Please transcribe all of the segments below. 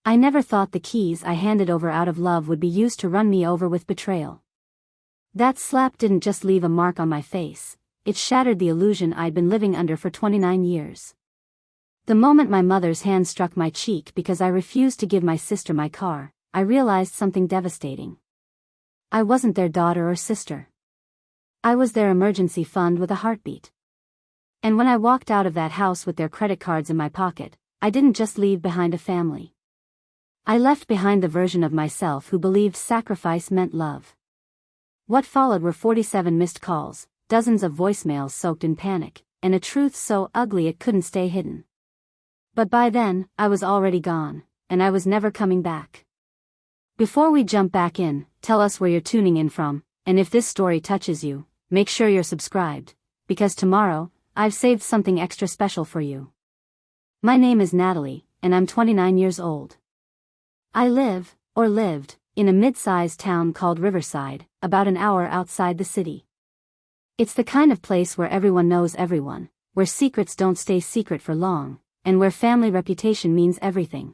I never thought the keys I handed over out of love would be used to run me over with betrayal. That slap didn't just leave a mark on my face, it shattered the illusion I'd been living under for 29 years. The moment my mother's hand struck my cheek because I refused to give my sister my car, I realized something devastating. I wasn't their daughter or sister. I was their emergency fund with a heartbeat. And when I walked out of that house with their credit cards in my pocket, I didn't just leave behind a family. I left behind the version of myself who believed sacrifice meant love. What followed were 47 missed calls, dozens of voicemails soaked in panic, and a truth so ugly it couldn't stay hidden. But by then, I was already gone, and I was never coming back. Before we jump back in, tell us where you're tuning in from, and if this story touches you, make sure you're subscribed, because tomorrow, I've saved something extra special for you. My name is Natalie, and I'm 29 years old. I lived, in a mid-sized town called Riverside, about an hour outside the city. It's the kind of place where everyone knows everyone, where secrets don't stay secret for long, and where family reputation means everything.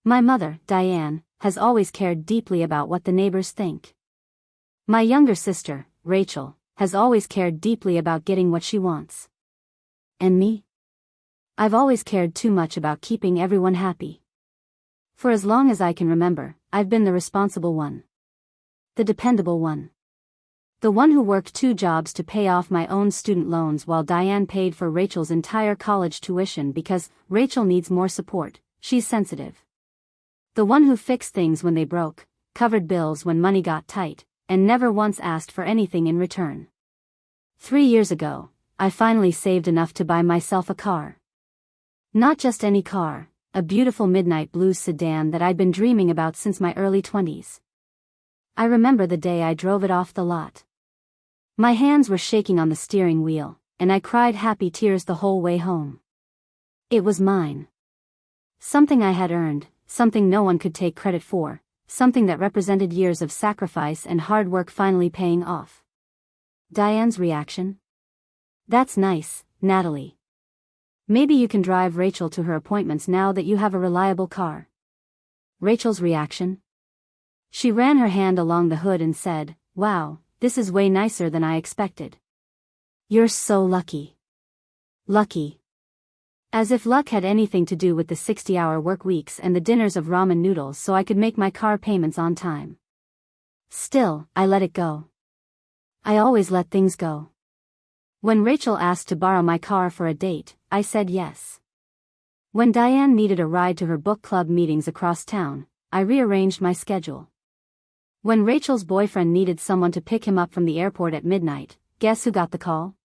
My mother, Diane, has always cared deeply about what the neighbors think. My younger sister, Rachel, has always cared deeply about getting what she wants. And me? I've always cared too much about keeping everyone happy. For as long as I can remember, I've been the responsible one. The dependable one. The one who worked 2 jobs to pay off my own student loans while Diane paid for Rachel's entire college tuition because Rachel needs more support, she's sensitive. The one who fixed things when they broke, covered bills when money got tight, and never once asked for anything in return. 3 years ago, I finally saved enough to buy myself a car. Not just any car, a beautiful midnight blue sedan that I'd been dreaming about since my early 20s. I remember the day I drove it off the lot. My hands were shaking on the steering wheel, and I cried happy tears the whole way home. It was mine. Something I had earned, something no one could take credit for, something that represented years of sacrifice and hard work finally paying off. Diane's reaction? That's nice, Natalie. Maybe you can drive Rachel to her appointments now that you have a reliable car. Rachel's reaction? She ran her hand along the hood and said, "Wow, this is way nicer than I expected. You're so lucky." Lucky. As if luck had anything to do with the 60-hour work weeks and the dinners of ramen noodles so I could make my car payments on time. Still, I let it go. I always let things go. When Rachel asked to borrow my car for a date, I said yes. When Diane needed a ride to her book club meetings across town, I rearranged my schedule. When Rachel's boyfriend needed someone to pick him up from the airport at midnight, guess who got the call?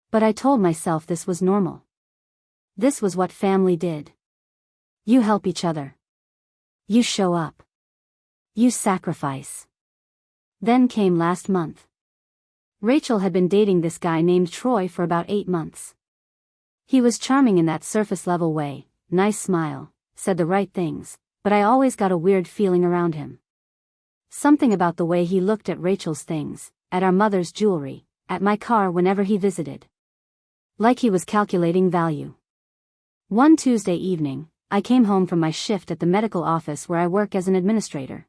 But I told myself this was normal. This was what family did. You help each other. You show up. You sacrifice. Then came last month. Rachel had been dating this guy named Troy for about 8 months. He was charming in that surface-level way, nice smile, said the right things, but I always got a weird feeling around him. Something about the way he looked at Rachel's things, at our mother's jewelry, at my car whenever he visited. Like he was calculating value. One Tuesday evening, I came home from my shift at the medical office where I work as an administrator.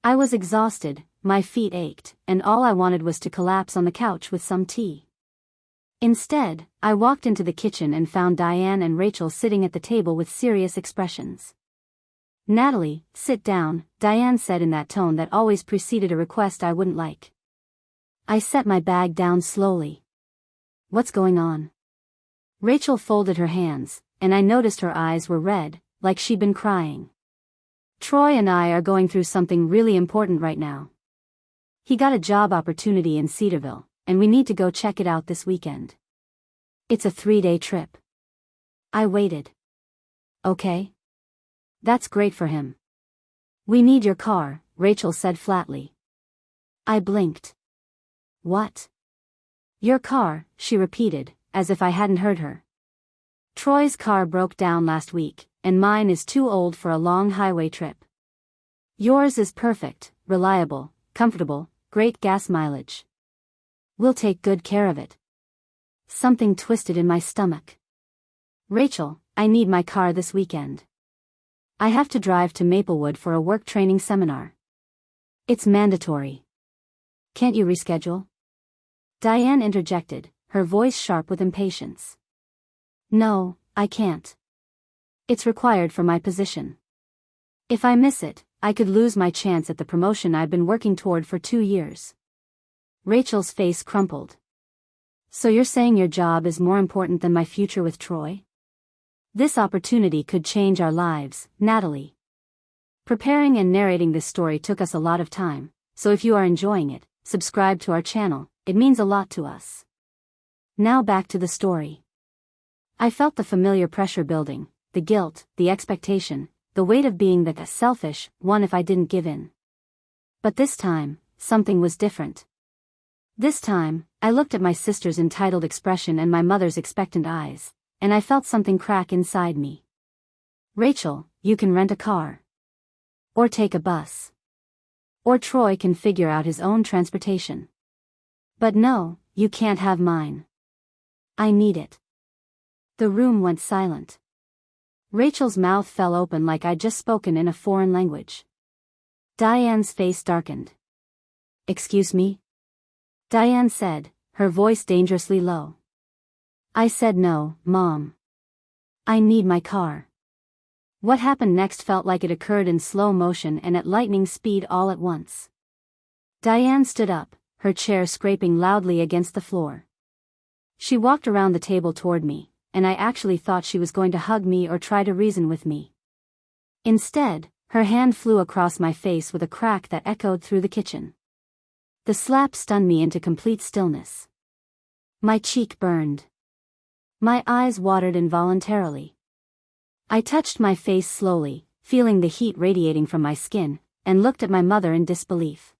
I was exhausted, my feet ached, and all I wanted was to collapse on the couch with some tea. Instead, I walked into the kitchen and found Diane and Rachel sitting at the table with serious expressions. "Natalie, sit down," Diane said in that tone that always preceded a request I wouldn't like. I set my bag down slowly. "What's going on?" Rachel folded her hands, and I noticed her eyes were red, like she'd been crying. "Troy and I are going through something really important right now. He got a job opportunity in Cedarville, and we need to go check it out this weekend. It's a 3-day trip." I waited. "Okay. That's great for him. We need your car," Rachel said flatly. I blinked. "What?" "Your car," she repeated, as if I hadn't heard her. "Troy's car broke down last week, and mine is too old for a long highway trip. Yours is perfect, reliable, comfortable, great gas mileage. We'll take good care of it." Something twisted in my stomach. "Rachel, I need my car this weekend. I have to drive to Maplewood for a work training seminar. It's mandatory. Can't you reschedule? Diane interjected, her voice sharp with impatience. No, I can't. It's required for my position. If I miss it, I could lose my chance at the promotion I've been working toward for 2 years. Rachel's face crumpled. So you're saying your job is more important than my future with Troy? This opportunity could change our lives, Natalie. Preparing and narrating this story took us a lot of time, so if you are enjoying it, subscribe to our channel, it means a lot to us. Now back to the story. I felt the familiar pressure building, the guilt, the expectation, the weight of being the selfish one if I didn't give in. But this time, something was different. This time, I looked at my sister's entitled expression and my mother's expectant eyes, and I felt something crack inside me. Rachel, you can rent a car. Or take a bus. Or Troy can figure out his own transportation. But no, you can't have mine. I need it. The room went silent. Rachel's mouth fell open like I'd just spoken in a foreign language. Diane's face darkened. Excuse me? Diane said, her voice dangerously low. I said no, Mom. I need my car. What happened next felt like it occurred in slow motion and at lightning speed all at once. Diane stood up, her chair scraping loudly against the floor. She walked around the table toward me, and I actually thought she was going to hug me or try to reason with me. Instead, her hand flew across my face with a crack that echoed through the kitchen. The slap stunned me into complete stillness. My cheek burned. My eyes watered involuntarily. I touched my face slowly, feeling the heat radiating from my skin, and looked at my mother in disbelief.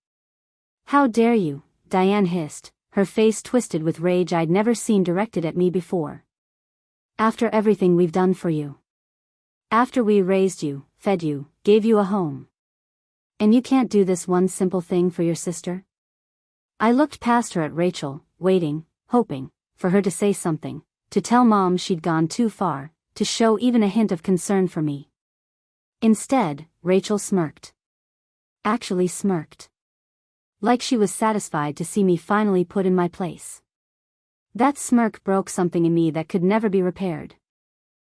How dare you, Diane hissed, her face twisted with rage I'd never seen directed at me before. After everything we've done for you. After we raised you, fed you, gave you a home. And you can't do this one simple thing for your sister? I looked past her at Rachel, waiting, hoping, for her to say something, to tell Mom she'd gone too far, to show even a hint of concern for me. Instead, Rachel smirked. Actually smirked. Like she was satisfied to see me finally put in my place. That smirk broke something in me that could never be repaired.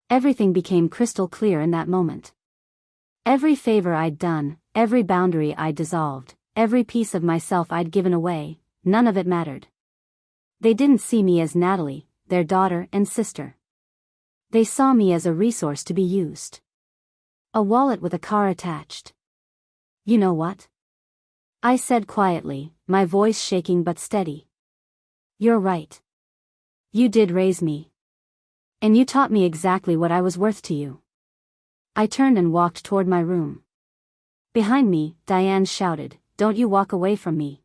Everything became crystal clear in that moment. Every favor I'd done, every boundary I'd dissolved, every piece of myself I'd given away, none of it mattered. They didn't see me as Natalie, their daughter and sister. They saw me as a resource to be used. A wallet with a car attached. You know what? I said quietly, my voice shaking but steady. You're right. You did raise me. And you taught me exactly what I was worth to you. I turned and walked toward my room. Behind me, Diane shouted, Don't you walk away from me.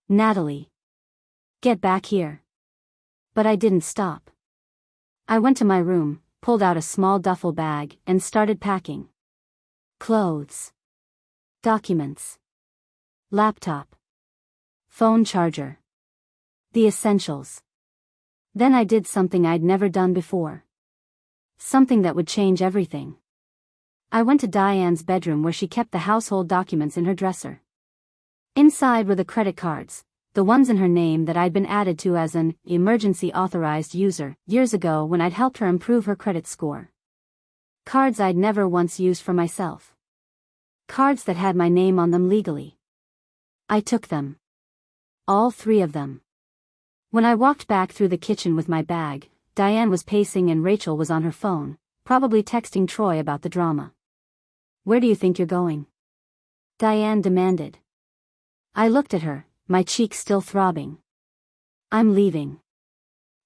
Natalie. Get back here. But I didn't stop. I went to my room, pulled out a small duffel bag, and started packing. Clothes. Documents. Laptop. Phone charger. The essentials. Then I did something I'd never done before. Something that would change everything. I went to Diane's bedroom where she kept the household documents in her dresser. Inside were the credit cards, the ones in her name that I'd been added to as an emergency authorized user years ago when I'd helped her improve her credit score. Cards I'd never once used for myself. Cards that had my name on them legally. I took them. All 3 of them. When I walked back through the kitchen with my bag, Diane was pacing and Rachel was on her phone, probably texting Troy about the drama. Where do you think you're going? Diane demanded. I looked at her, my cheeks still throbbing. I'm leaving.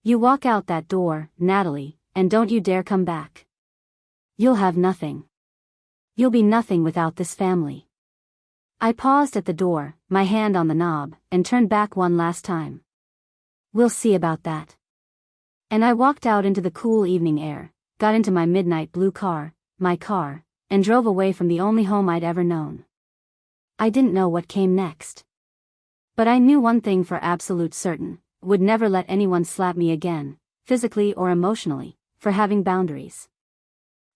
You walk out that door, Natalie, and don't you dare come back. You'll have nothing. You'll be nothing without this family. I paused at the door, my hand on the knob, and turned back one last time. We'll see about that. And I walked out into the cool evening air, got into my midnight blue car, my car, and drove away from the only home I'd ever known. I didn't know what came next. But I knew one thing for absolute certain, would never let anyone slap me again, physically or emotionally, for having boundaries.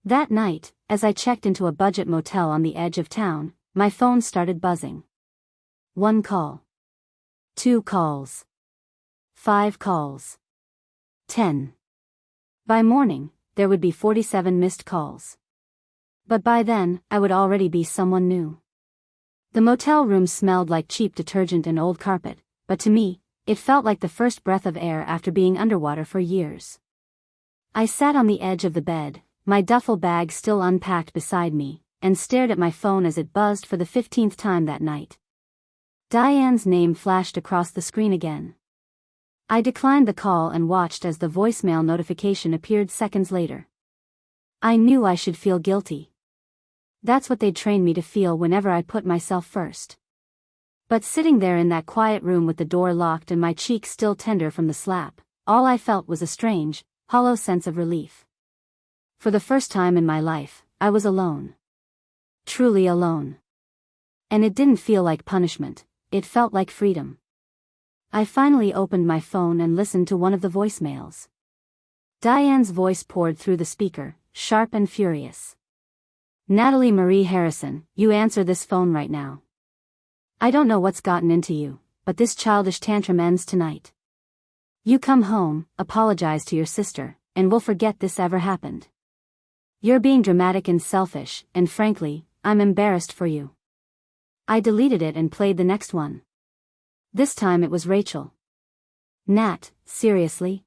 That night, as I checked into a budget motel on the edge of town, my phone started buzzing. 1 call. 2 calls. 5 calls. 10. By morning, there would be 47 missed calls. But by then, I would already be someone new. The motel room smelled like cheap detergent and old carpet, but to me, it felt like the first breath of air after being underwater for years. I sat on the edge of the bed, my duffel bag still unpacked beside me, and stared at my phone as it buzzed for the 15th time that night. Diane's name flashed across the screen again. I declined the call and watched as the voicemail notification appeared seconds later. I knew I should feel guilty. That's what they'd trained me to feel whenever I put myself first. But sitting there in that quiet room with the door locked and my cheek still tender from the slap, all I felt was a strange, hollow sense of relief. For the first time in my life, I was alone. Truly alone. And it didn't feel like punishment, it felt like freedom. I finally opened my phone and listened to one of the voicemails. Diane's voice poured through the speaker, sharp and furious. Natalie Marie Harrison, you answer this phone right now. I don't know what's gotten into you, but this childish tantrum ends tonight. You come home, apologize to your sister, and we'll forget this ever happened. You're being dramatic and selfish, and frankly, I'm embarrassed for you. I deleted it and played the next one. This time it was Rachel. Nat, seriously?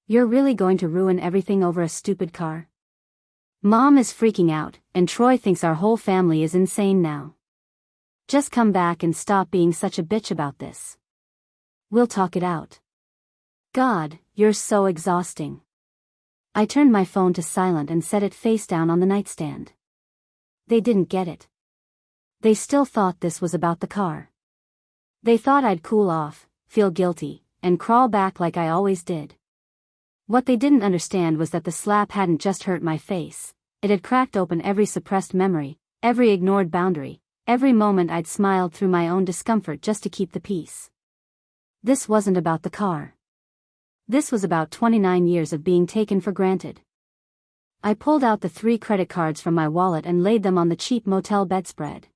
You're really going to ruin everything over a stupid car? Mom is freaking out, and Troy thinks our whole family is insane now. Just come back and stop being such a bitch about this. We'll talk it out. God, you're so exhausting. I turned my phone to silent and set it face down on the nightstand. They didn't get it. They still thought this was about the car. They thought I'd cool off, feel guilty, and crawl back like I always did. What they didn't understand was that the slap hadn't just hurt my face, it had cracked open every suppressed memory, every ignored boundary, every moment I'd smiled through my own discomfort just to keep the peace. This wasn't about the car. This was about 29 years of being taken for granted. I pulled out the 3 credit cards from my wallet and laid them on the cheap motel bedspread.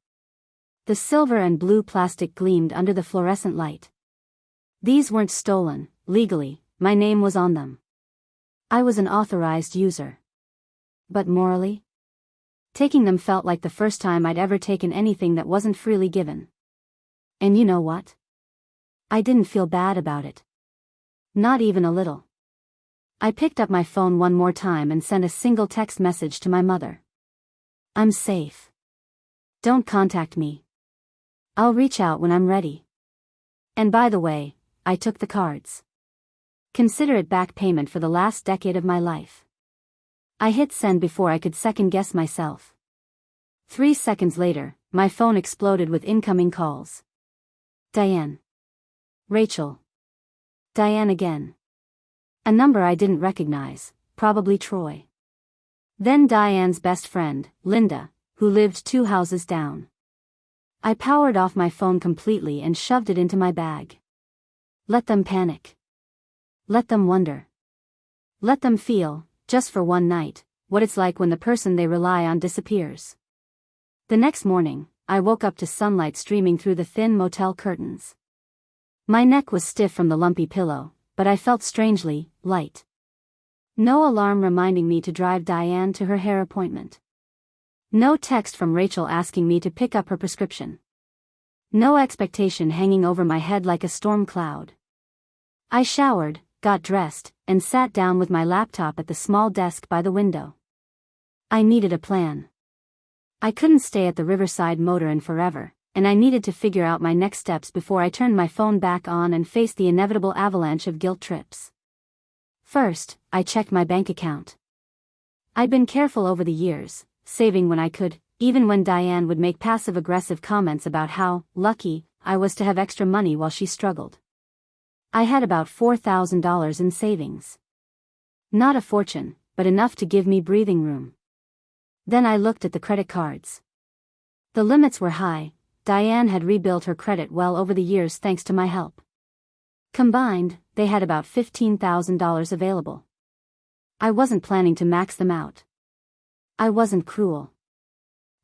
The silver and blue plastic gleamed under the fluorescent light. These weren't stolen, legally, my name was on them. I was an authorized user. But morally? Taking them felt like the first time I'd ever taken anything that wasn't freely given. And you know what? I didn't feel bad about it. Not even a little. I picked up my phone one more time and sent a single text message to my mother. I'm safe. Don't contact me. I'll reach out when I'm ready. And by the way, I took the cards. Consider it back payment for the last decade of my life. I hit send before I could second guess myself. 3 seconds later, my phone exploded with incoming calls. Diane. Rachel. Diane again. A number I didn't recognize, probably Troy. Then Diane's best friend, Linda, who lived 2 houses down. I powered off my phone completely and shoved it into my bag. Let them panic. Let them wonder. Let them feel, just for one night, what it's like when the person they rely on disappears. The next morning, I woke up to sunlight streaming through the thin motel curtains. My neck was stiff from the lumpy pillow, but I felt strangely light. No alarm reminding me to drive Diane to her hair appointment. No text from Rachel asking me to pick up her prescription. No expectation hanging over my head like a storm cloud. I showered, got dressed, and sat down with my laptop at the small desk by the window. I needed a plan. I couldn't stay at the Riverside Motor Inn forever, and I needed to figure out my next steps before I turned my phone back on and faced the inevitable avalanche of guilt trips. First, I checked my bank account. I'd been careful over the years, saving when I could, even when Diane would make passive-aggressive comments about how lucky I was to have extra money while she struggled. I had about $4,000 in savings. Not a fortune, but enough to give me breathing room. Then I looked at the credit cards. The limits were high. Diane had rebuilt her credit well over the years thanks to my help. Combined, they had about $15,000 available. I wasn't planning to max them out. I wasn't cruel.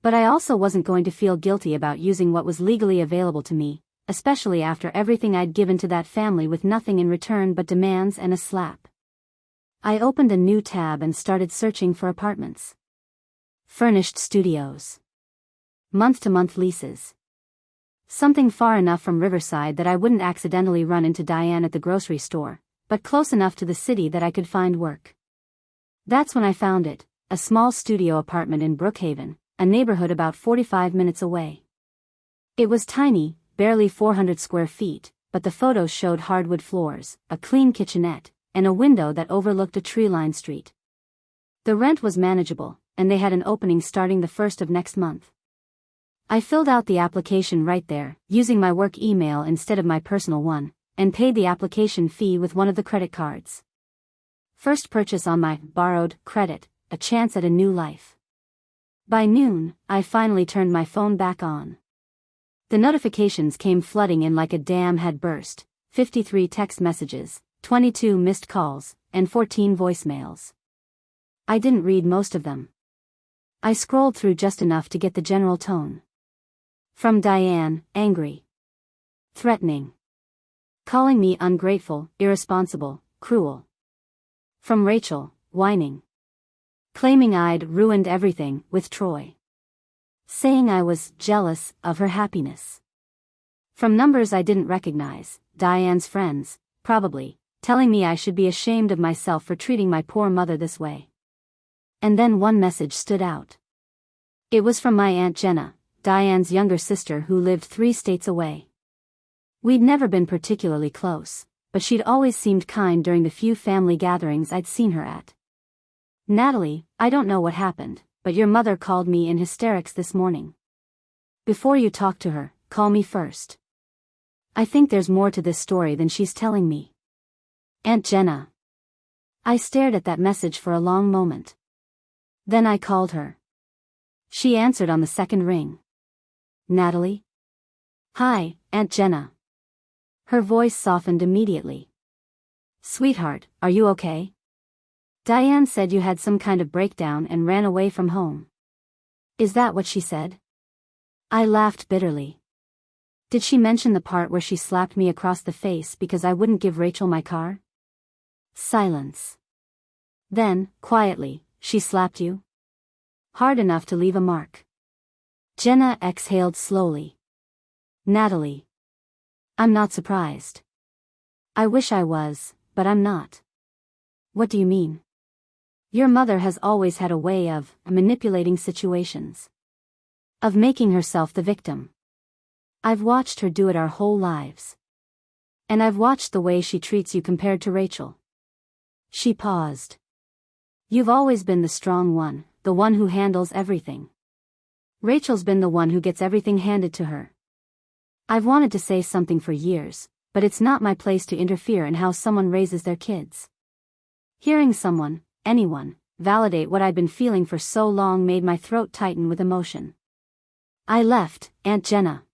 But I also wasn't going to feel guilty about using what was legally available to me, especially after everything I'd given to that family with nothing in return but demands and a slap. I opened a new tab and started searching for apartments. Furnished studios. Month-to-month leases. Something far enough from Riverside that I wouldn't accidentally run into Diane at the grocery store, but close enough to the city that I could find work. That's when I found it, a small studio apartment in Brookhaven, a neighborhood about 45 minutes away. It was tiny, barely 400 square feet, but the photos showed hardwood floors, a clean kitchenette, and a window that overlooked a tree-lined street. The rent was manageable, and they had an opening starting the 1st of next month. I filled out the application right there, using my work email instead of my personal one, and paid the application fee with one of the credit cards. First purchase on my borrowed credit, a chance at a new life. By noon, I finally turned my phone back on. The notifications came flooding in like a dam had burst, 53 text messages, 22 missed calls, and 14 voicemails. I didn't read most of them. I scrolled through just enough to get the general tone. From Diane, angry. Threatening. Calling me ungrateful, irresponsible, cruel. From Rachel, whining. Claiming I'd ruined everything with Troy. Saying I was jealous of her happiness. From numbers I didn't recognize, Diane's friends, probably, telling me I should be ashamed of myself for treating my poor mother this way. And then one message stood out. It was from my Aunt Jenna, Diane's younger sister who lived 3 states away. We'd never been particularly close, but she'd always seemed kind during the few family gatherings I'd seen her at. Natalie, I don't know what happened, but your mother called me in hysterics this morning. Before you talk to her, call me first. I think there's more to this story than she's telling me. Aunt Jenna. I stared at that message for a long moment. Then I called her. She answered on the second ring. Natalie? Hi, Aunt Jenna. Her voice softened immediately. Sweetheart, are you okay? Diane said you had some kind of breakdown and ran away from home. Is that what she said? I laughed bitterly. Did she mention the part where she slapped me across the face because I wouldn't give Rachel my car? Silence. Then, quietly, she slapped you? Hard enough to leave a mark. Jenna exhaled slowly. Natalie. I'm not surprised. I wish I was, but I'm not. What do you mean? Your mother has always had a way of manipulating situations. Of making herself the victim. I've watched her do it our whole lives. And I've watched the way she treats you compared to Rachel. She paused. You've always been the strong one, the one who handles everything. Rachel's been the one who gets everything handed to her. I've wanted to say something for years, but it's not my place to interfere in how someone raises their kids. Hearing someone, anyone, validate what I'd been feeling for so long made my throat tighten with emotion. I left, Aunt Jenna.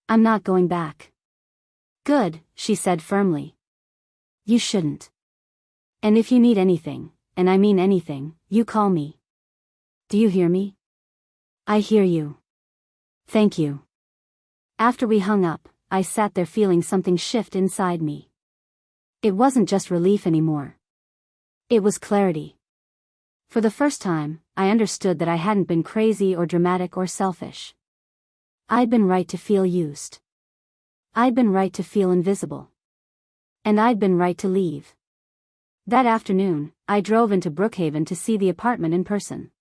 I'm not going back. Good, she said firmly. You shouldn't. And if you need anything, and I mean anything, you call me. Do you hear me? I hear you. Thank you. After we hung up, I sat there feeling something shift inside me. It wasn't just relief anymore. It was clarity. For the first time, I understood that I hadn't been crazy or dramatic or selfish. I'd been right to feel used. I'd been right to feel invisible. And I'd been right to leave. That afternoon, I drove into Brookhaven to see the apartment in person.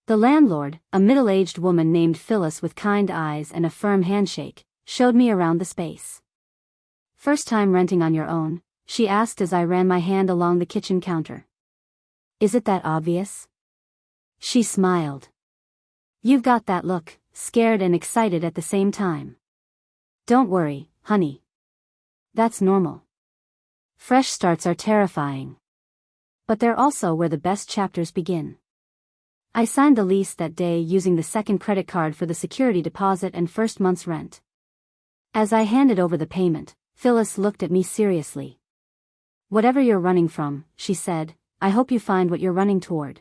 The landlord, a middle-aged woman named Phyllis with kind eyes and a firm handshake, showed me around the space. First time renting on your own? She asked as I ran my hand along the kitchen counter. Is it that obvious? She smiled. You've got that look, scared and excited at the same time. Don't worry, honey. That's normal. Fresh starts are terrifying. But they're also where the best chapters begin. I signed the lease that day using the second credit card for the security deposit and first month's rent. As I handed over the payment, Phyllis looked at me seriously. Whatever you're running from, she said, I hope you find what you're running toward.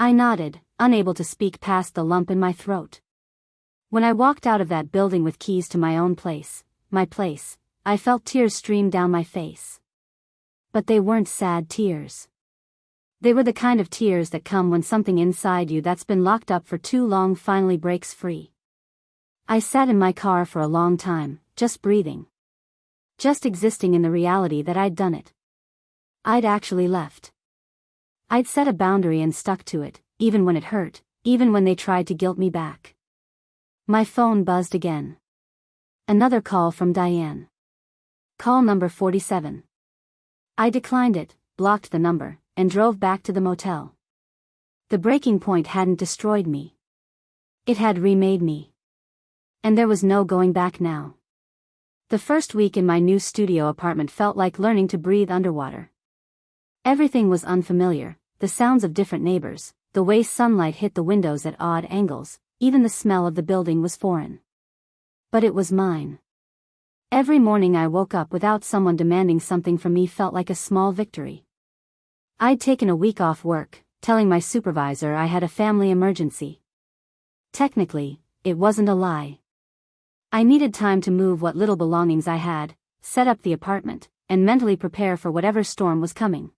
I nodded, unable to speak past the lump in my throat. When I walked out of that building with keys to my own place, I felt tears stream down my face. But they weren't sad tears. They were the kind of tears that come when something inside you that's been locked up for too long finally breaks free. I sat in my car for a long time, just breathing. Just existing in the reality that I'd done it. I'd actually left. I'd set a boundary and stuck to it, even when it hurt, even when they tried to guilt me back. My phone buzzed again. Another call from Diane. Call number 47. I declined it, blocked the number, and drove back to the motel. The breaking point hadn't destroyed me. It had remade me. And there was no going back now. The first week in my new studio apartment felt like learning to breathe underwater. Everything was unfamiliar, the sounds of different neighbors, the way sunlight hit the windows at odd angles, even the smell of the building was foreign. But it was mine. Every morning I woke up without someone demanding something from me felt like a small victory. I'd taken a week off work, telling my supervisor I had a family emergency. Technically, it wasn't a lie. I needed time to move what little belongings I had, set up the apartment, and mentally prepare for whatever storm was coming.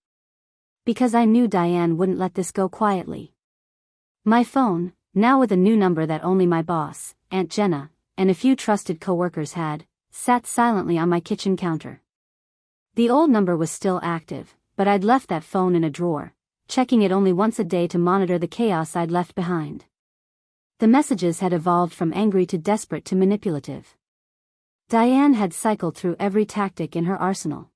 Because I knew Diane wouldn't let this go quietly. My phone, now with a new number that only my boss, Aunt Jenna, and a few trusted coworkers had, sat silently on my kitchen counter. The old number was still active, but I'd left that phone in a drawer, checking it only once a day to monitor the chaos I'd left behind. The messages had evolved from angry to desperate to manipulative. Diane had cycled through every tactic in her arsenal.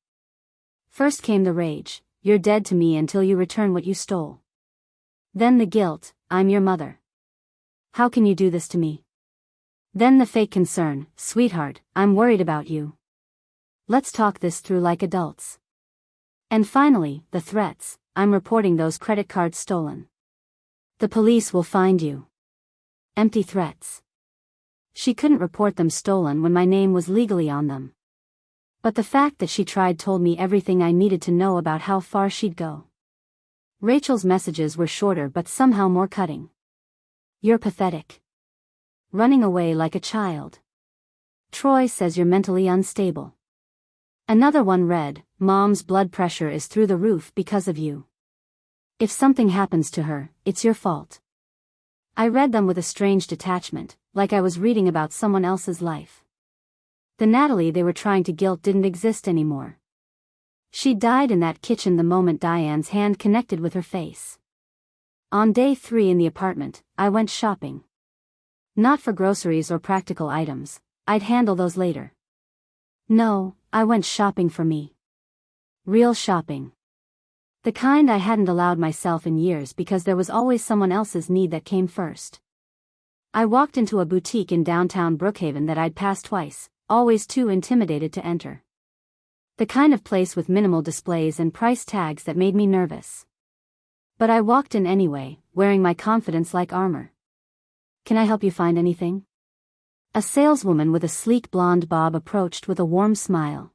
First came the rage, "You're dead to me until you return what you stole." Then the guilt, "I'm your mother. How can you do this to me?" Then the fake concern, "Sweetheart, I'm worried about you. Let's talk this through like adults." And finally, the threats, "I'm reporting those credit cards stolen. The police will find you." Empty threats. She couldn't report them stolen when my name was legally on them. But the fact that she tried told me everything I needed to know about how far she'd go. Rachel's messages were shorter but somehow more cutting. "You're pathetic. Running away like a child. Troy says you're mentally unstable." Another one read, "Mom's blood pressure is through the roof because of you. If something happens to her, it's your fault." I read them with a strange detachment, like I was reading about someone else's life. The Natalie they were trying to guilt didn't exist anymore. She died in that kitchen the moment Diane's hand connected with her face. On day 3 in the apartment, I went shopping. Not for groceries or practical items, I'd handle those later. No, I went shopping for me. Real shopping. The kind I hadn't allowed myself in years because there was always someone else's need that came first. I walked into a boutique in downtown Brookhaven that I'd passed twice, always too intimidated to enter. The kind of place with minimal displays and price tags that made me nervous. But I walked in anyway, wearing my confidence like armor. "Can I help you find anything?" A saleswoman with a sleek blonde bob approached with a warm smile.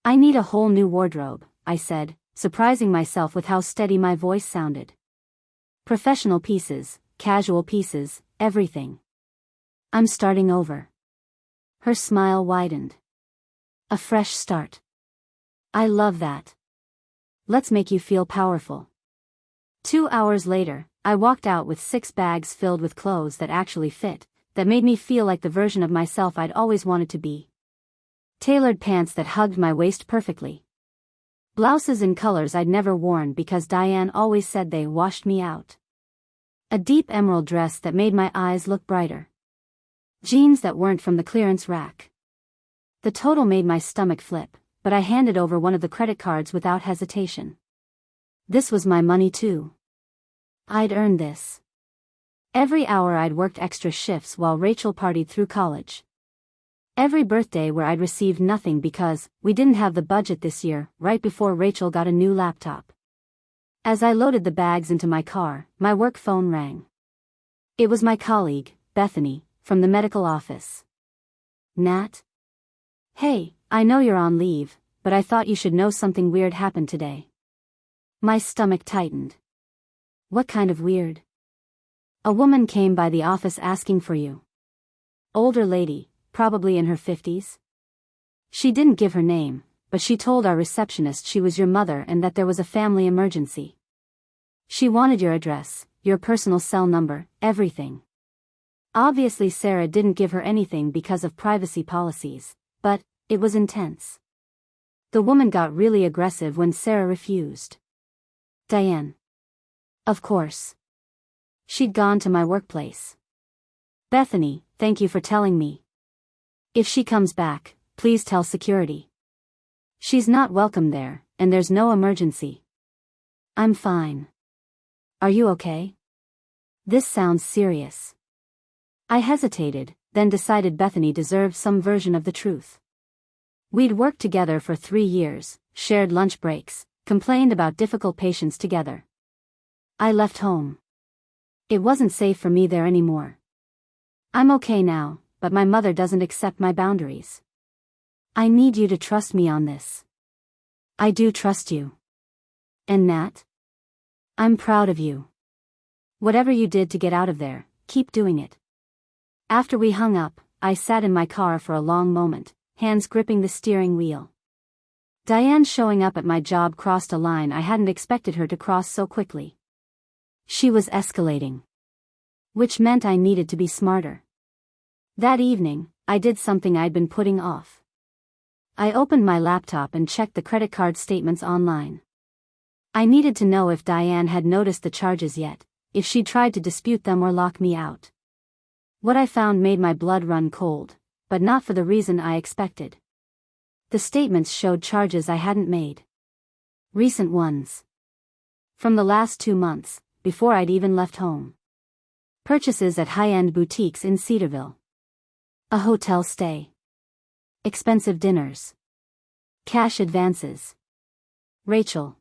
"I need a whole new wardrobe," I said, surprising myself with how steady my voice sounded. "Professional pieces, casual pieces, everything. I'm starting over." Her smile widened. "A fresh start. I love that. Let's make you feel powerful." 2 hours later, I walked out with 6 bags filled with clothes that actually fit, that made me feel like the version of myself I'd always wanted to be. Tailored pants that hugged my waist perfectly. Blouses in colors I'd never worn because Diane always said they washed me out. A deep emerald dress that made my eyes look brighter. Jeans that weren't from the clearance rack. The total made my stomach flip, but I handed over one of the credit cards without hesitation. This was my money too. I'd earned this. Every hour I'd worked extra shifts while Rachel partied through college. Every birthday where I'd received nothing because we didn't have the budget this year, right before Rachel got a new laptop. As I loaded the bags into my car, my work phone rang. It was my colleague, Bethany, from the medical office. "Nat? Hey, I know you're on leave, but I thought you should know something weird happened today." My stomach tightened. What kind of weird? A woman came by the office asking for you. Older lady, probably in her 50s. She didn't give her name, but she told our receptionist she was your mother and that there was a family emergency. She wanted your address, your personal cell number, everything. Obviously Sarah didn't give her anything because of privacy policies, but it was intense. The woman got really aggressive when Sarah refused. Diane. Of course. She'd gone to my workplace. Bethany, thank you for telling me. If she comes back, please tell security. She's not welcome there, and there's no emergency. I'm fine. Are you okay? This sounds serious. I hesitated, then decided Bethany deserved some version of the truth. We'd worked together for 3 years, shared lunch breaks, complained about difficult patients together. I left home. It wasn't safe for me there anymore. I'm okay now, but my mother doesn't accept my boundaries. I need you to trust me on this. I do trust you. And Nat? I'm proud of you. Whatever you did to get out of there, keep doing it. After we hung up, I sat in my car for a long moment, hands gripping the steering wheel. Diane showing up at my job crossed a line I hadn't expected her to cross so quickly. She was escalating. Which meant I needed to be smarter. That evening, I did something I'd been putting off. I opened my laptop and checked the credit card statements online. I needed to know if Diane had noticed the charges yet, if she'd tried to dispute them or lock me out. What I found made my blood run cold, but not for the reason I expected. The statements showed charges I hadn't made. Recent ones. From the last 2 months, before I'd even left home. Purchases at high-end boutiques in Cedarville. A hotel stay. Expensive dinners. Cash advances. Rachel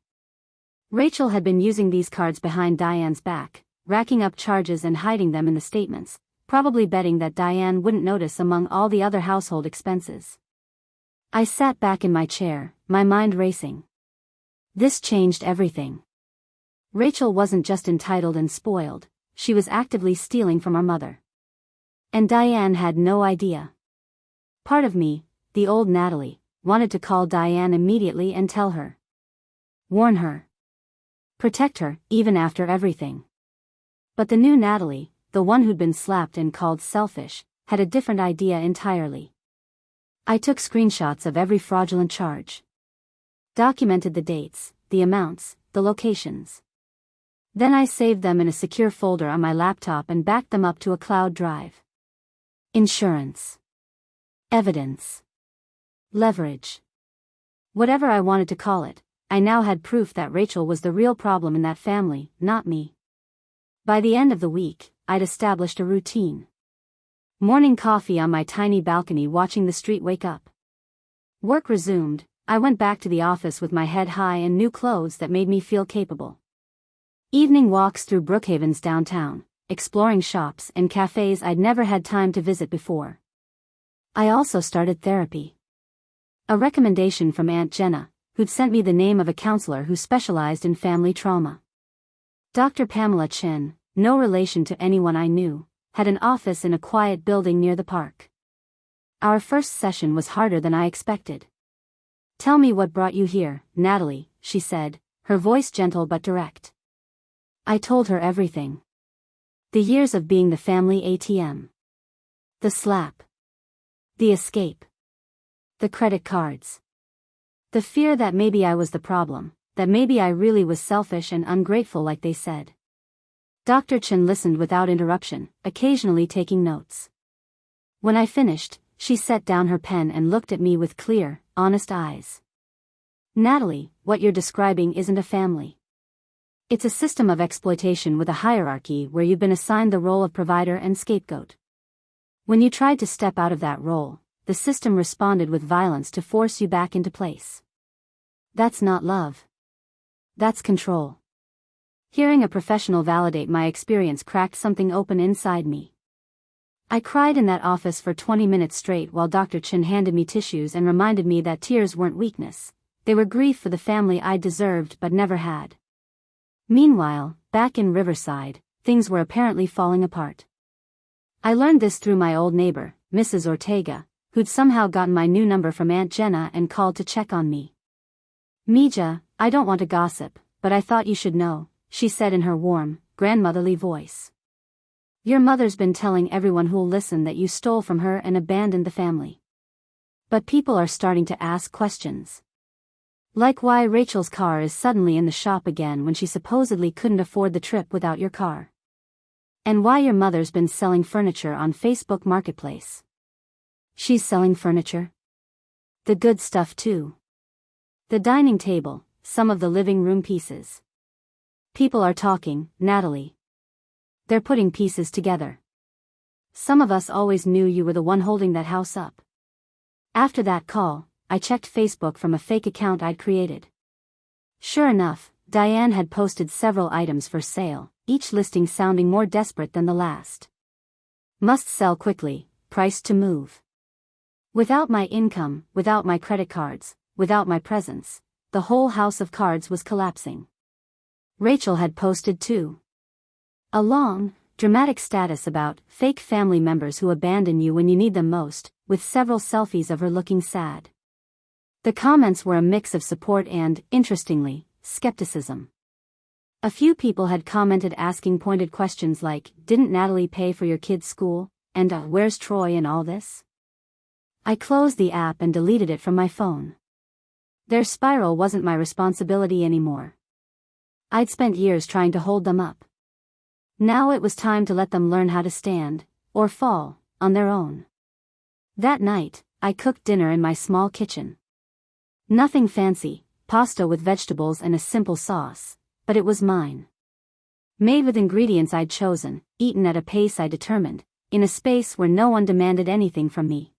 had been using these cards behind Diane's back, racking up charges and hiding them in the statements, probably betting that Diane wouldn't notice among all the other household expenses. I sat back in my chair, my mind racing. This changed everything. Rachel wasn't just entitled and spoiled, she was actively stealing from our mother. And Diane had no idea. Part of me, the old Natalie, wanted to call Diane immediately and tell her. Warn her. Protect her, even after everything. But the new Natalie, the one who'd been slapped and called selfish, had a different idea entirely. I took screenshots of every fraudulent charge. Documented the dates, the amounts, the locations. Then I saved them in a secure folder on my laptop and backed them up to a cloud drive. Insurance. Evidence. Leverage. Whatever I wanted to call it, I now had proof that Rachel was the real problem in that family, not me. By the end of the week, I'd established a routine. Morning coffee on my tiny balcony watching the street wake up. Work resumed, I went back to the office with my head high and new clothes that made me feel capable. Evening walks through Brookhaven's downtown, exploring shops and cafes I'd never had time to visit before. I also started therapy. A recommendation from Aunt Jenna, who'd sent me the name of a counselor who specialized in family trauma. Dr. Pamela Chen, no relation to anyone I knew, had an office in a quiet building near the park. Our first session was harder than I expected. Tell me what brought you here, Natalie, she said, her voice gentle but direct. I told her everything. The years of being the family ATM. The slap. The escape. The credit cards. The fear that maybe I was the problem, that maybe I really was selfish and ungrateful like they said. Dr. Chen listened without interruption, occasionally taking notes. When I finished, she set down her pen and looked at me with clear, honest eyes. Natalie, what you're describing isn't a family. It's a system of exploitation with a hierarchy where you've been assigned the role of provider and scapegoat. When you tried to step out of that role, the system responded with violence to force you back into place. That's not love. That's control. Hearing a professional validate my experience cracked something open inside me. I cried in that office for 20 minutes straight while Dr. Chen handed me tissues and reminded me that tears weren't weakness, they were grief for the family I deserved but never had. Meanwhile, back in Riverside, things were apparently falling apart. I learned this through my old neighbor, Mrs. Ortega, who'd somehow gotten my new number from Aunt Jenna and called to check on me. "Mija, I don't want to gossip, but I thought you should know," she said in her warm, grandmotherly voice. "Your mother's been telling everyone who'll listen that you stole from her and abandoned the family. But people are starting to ask questions. Like why Rachel's car is suddenly in the shop again when she supposedly couldn't afford the trip without your car. And why your mother's been selling furniture on Facebook Marketplace." She's selling furniture? The good stuff too. The dining table, some of the living room pieces. People are talking, Natalie. They're putting pieces together. Some of us always knew you were the one holding that house up. After that call, I checked Facebook from a fake account I'd created. Sure enough, Diane had posted several items for sale, each listing sounding more desperate than the last. Must sell quickly, priced to move. Without my income, without my credit cards, without my presence, the whole house of cards was collapsing. Rachel had posted too. A long, dramatic status about fake family members who abandon you when you need them most, with several selfies of her looking sad. The comments were a mix of support and, interestingly, skepticism. A few people had commented asking pointed questions like, "Didn't Natalie pay for your kid's school?" and "Where's Troy in all this?" I closed the app and deleted it from my phone. Their spiral wasn't my responsibility anymore. I'd spent years trying to hold them up. Now it was time to let them learn how to stand, or fall, on their own. That night, I cooked dinner in my small kitchen. Nothing fancy, pasta with vegetables and a simple sauce, but it was mine. Made with ingredients I'd chosen, eaten at a pace I determined, in a space where no one demanded anything from me.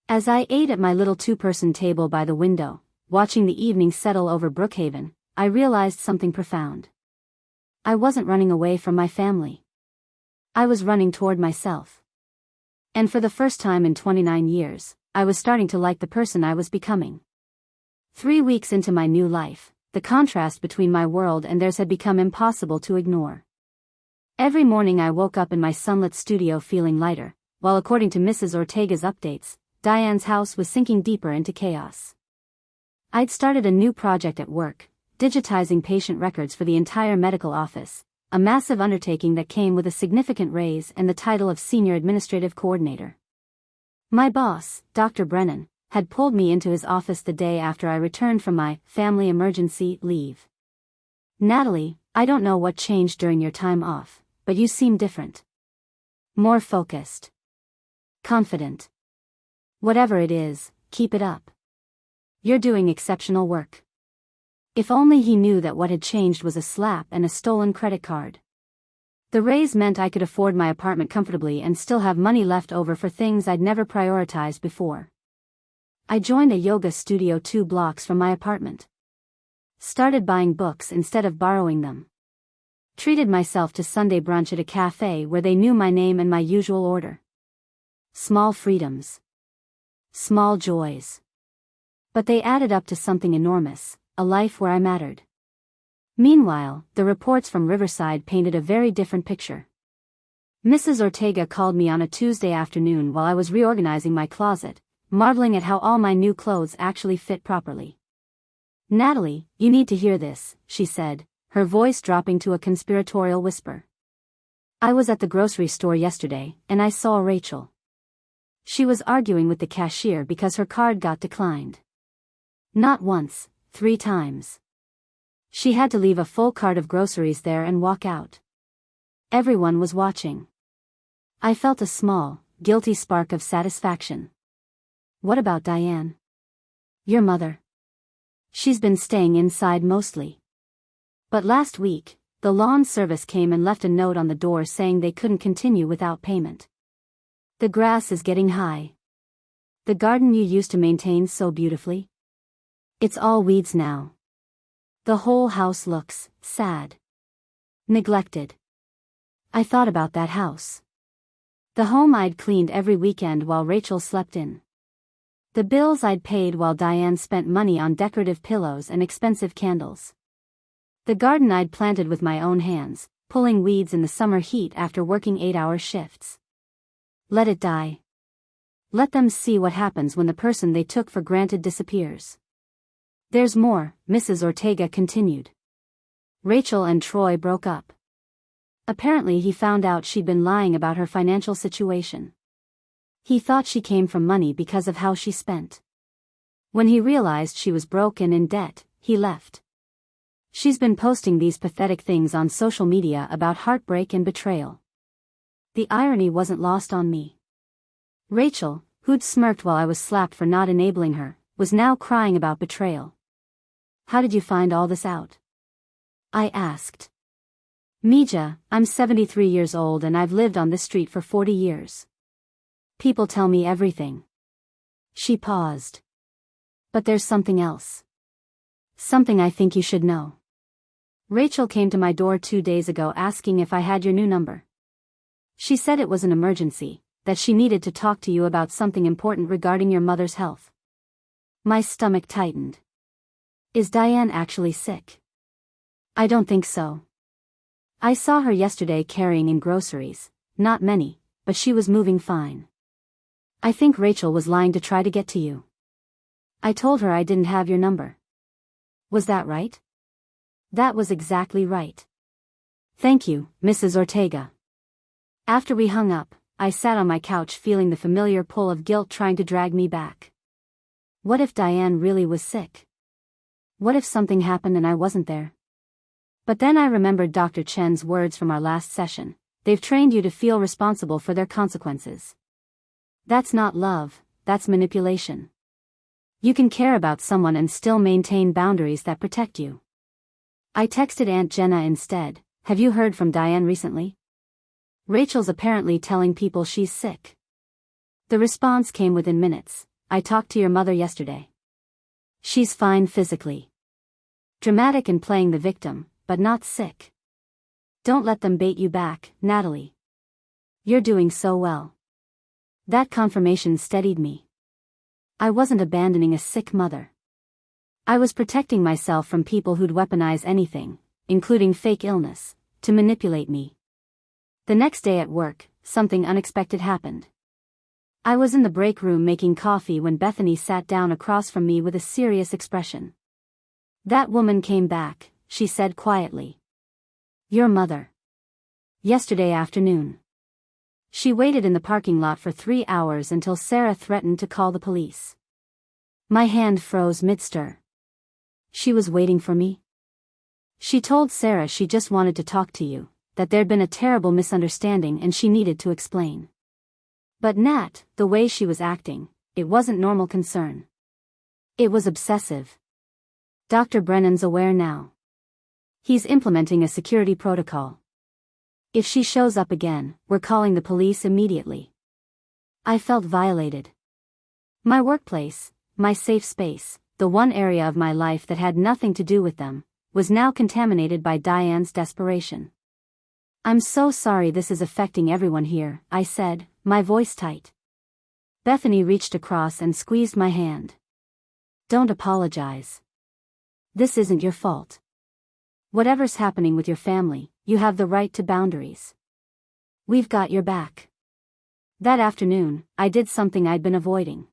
As I ate at my little two-person table by the window, watching the evening settle over Brookhaven, I realized something profound. I wasn't running away from my family. I was running toward myself. And for the first time in 29 years, I was starting to like the person I was becoming. 3 weeks into my new life, the contrast between my world and theirs had become impossible to ignore. Every morning I woke up in my sunlit studio feeling lighter, while according to Mrs. Ortega's updates, Diane's house was sinking deeper into chaos. I'd started a new project at work, digitizing patient records for the entire medical office, a massive undertaking that came with a significant raise and the title of Senior Administrative Coordinator. My boss, Dr. Brennan, had pulled me into his office the day after I returned from my family emergency leave. "Natalie, I don't know what changed during your time off, but you seem different. More focused. Confident. Whatever it is, keep it up. You're doing exceptional work." If only he knew that what had changed was a slap and a stolen credit card. The raise meant I could afford my apartment comfortably and still have money left over for things I'd never prioritized before. I joined a yoga studio 2 blocks from my apartment. Started buying books instead of borrowing them. Treated myself to Sunday brunch at a cafe where they knew my name and my usual order. Small freedoms. Small joys. But they added up to something enormous, a life where I mattered. Meanwhile, the reports from Riverside painted a very different picture. Mrs. Ortega called me on a Tuesday afternoon while I was reorganizing my closet, marveling at how all my new clothes actually fit properly. "Natalie, you need to hear this," she said, her voice dropping to a conspiratorial whisper. "I was at the grocery store yesterday, and I saw Rachel. She was arguing with the cashier because her card got declined. Not once, 3 times. She had to leave a full cart of groceries there and walk out. Everyone was watching. I felt a small, guilty spark of satisfaction. What about Diane? Your mother? She's been staying inside mostly. But last week, the lawn service came and left a note on the door saying they couldn't continue without payment. The grass is getting high. The garden you used to maintain so beautifully? It's all weeds now. The whole house looks sad. Neglected. I thought about that house. The home I'd cleaned every weekend while Rachel slept in. The bills I'd paid while Diane spent money on decorative pillows and expensive candles. The garden I'd planted with my own hands, pulling weeds in the summer heat after working 8-hour shifts. Let it die. Let them see what happens when the person they took for granted disappears. There's more, Mrs. Ortega continued. Rachel and Troy broke up. Apparently he found out she'd been lying about her financial situation. He thought she came from money because of how she spent. When he realized she was broke and in debt, he left. She's been posting these pathetic things on social media about heartbreak and betrayal. The irony wasn't lost on me. Rachel, who'd smirked while I was slapped for not enabling her, was now crying about betrayal. How did you find all this out? I asked. Mija, I'm 73 years old and I've lived on this street for 40 years. People tell me everything. She paused. But there's something else. Something I think you should know. Rachel came to my door 2 days ago asking if I had your new number. She said it was an emergency, that she needed to talk to you about something important regarding your mother's health. My stomach tightened. Is Diane actually sick? I don't think so. I saw her yesterday carrying in groceries, not many, but she was moving fine. I think Rachel was lying to try to get to you. I told her I didn't have your number. Was that right? That was exactly right. Thank you, Mrs. Ortega. After we hung up, I sat on my couch feeling the familiar pull of guilt trying to drag me back. What if Diane really was sick? What if something happened and I wasn't there? But then I remembered Dr. Chen's words from our last session. They've trained you to feel responsible for their consequences. That's not love, that's manipulation. You can care about someone and still maintain boundaries that protect you. I texted Aunt Jenna instead. Have you heard from Diane recently? Rachel's apparently telling people she's sick. The response came within minutes. I talked to your mother yesterday. She's fine physically. Dramatic and playing the victim, but not sick. Don't let them bait you back, Natalie. You're doing so well. That confirmation steadied me. I wasn't abandoning a sick mother. I was protecting myself from people who'd weaponize anything, including fake illness, to manipulate me. The next day at work, something unexpected happened. I was in the break room making coffee when Bethany sat down across from me with a serious expression. That woman came back, she said quietly. Your mother. Yesterday afternoon. She waited in the parking lot for 3 hours until Sarah threatened to call the police. My hand froze mid-stir. She was waiting for me? She told Sarah she just wanted to talk to you, that there'd been a terrible misunderstanding and she needed to explain. But Nat, the way she was acting, it wasn't normal concern. It was obsessive. Dr. Brennan's aware now. He's implementing a security protocol. If she shows up again, we're calling the police immediately. I felt violated. My workplace, my safe space, the one area of my life that had nothing to do with them, was now contaminated by Diane's desperation. I'm so sorry this is affecting everyone here, I said, my voice tight. Bethany reached across and squeezed my hand. Don't apologize. This isn't your fault. Whatever's happening with your family, you have the right to boundaries. We've got your back. That afternoon, I did something I'd been avoiding.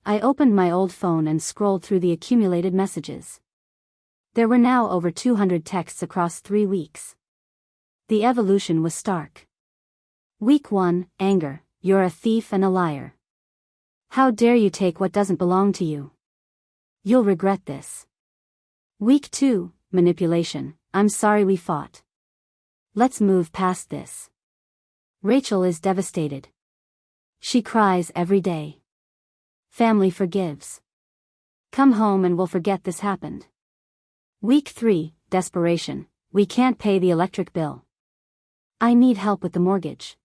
I opened my old phone and scrolled through the accumulated messages. There were now over 200 texts across 3 weeks. The evolution was stark. Week 1, anger, you're a thief and a liar. How dare you take what doesn't belong to you? You'll regret this. Week 2, manipulation, I'm sorry we fought. Let's move past this. Rachel is devastated. She cries every day. Family forgives. Come home and we'll forget this happened. Week 3, desperation, we can't pay the electric bill. I need help with the mortgage.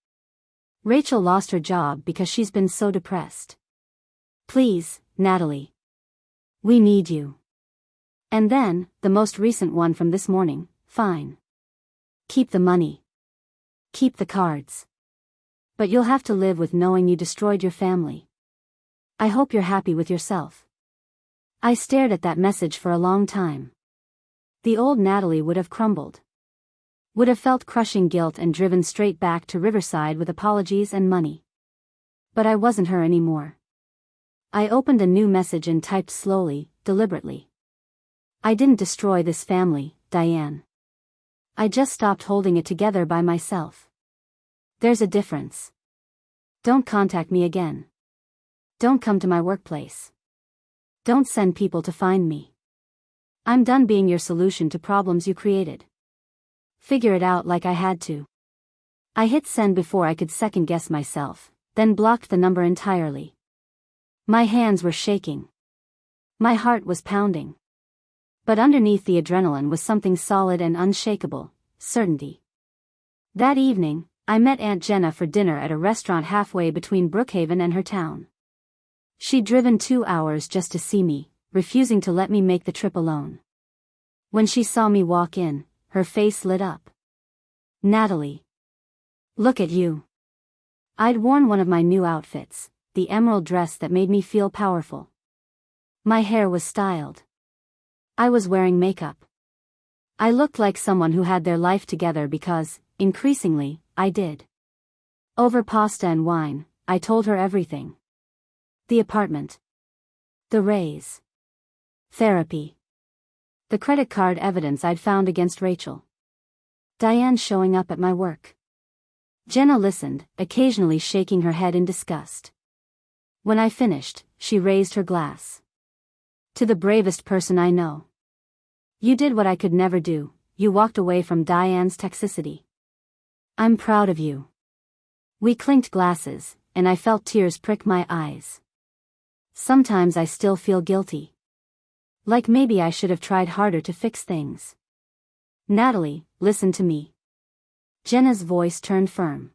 Rachel lost her job because she's been so depressed. Please, Natalie. We need you. And then, the most recent one from this morning, fine. Keep the money. Keep the cards. But you'll have to live with knowing you destroyed your family. I hope you're happy with yourself. I stared at that message for a long time. The old Natalie would have crumbled. Would have felt crushing guilt and driven straight back to Riverside with apologies and money. But I wasn't her anymore. I opened a new message and typed slowly, deliberately. I didn't destroy this family, Diane. I just stopped holding it together by myself. There's a difference. Don't contact me again. Don't come to my workplace. Don't send people to find me. I'm done being your solution to problems you created. Figure it out like I had to. I hit send before I could second-guess myself, then blocked the number entirely. My hands were shaking. My heart was pounding. But underneath the adrenaline was something solid and unshakable, certainty. That evening, I met Aunt Jenna for dinner at a restaurant halfway between Brookhaven and her town. She'd driven 2 hours just to see me, refusing to let me make the trip alone. When she saw me walk in, her face lit up. Natalie. Look at you. I'd worn one of my new outfits, the emerald dress that made me feel powerful. My hair was styled. I was wearing makeup. I looked like someone who had their life together because, increasingly, I did. Over pasta and wine, I told her everything. The apartment. The raise. Therapy. The credit card evidence I'd found against Rachel. Diane showing up at my work. Jenna listened, occasionally shaking her head in disgust. When I finished, she raised her glass. To the bravest person I know. You did what I could never do, you walked away from Diane's toxicity. I'm proud of you. We clinked glasses, and I felt tears prick my eyes. Sometimes I still feel guilty. Like maybe I should have tried harder to fix things. Natalie, listen to me. Jenna's voice turned firm.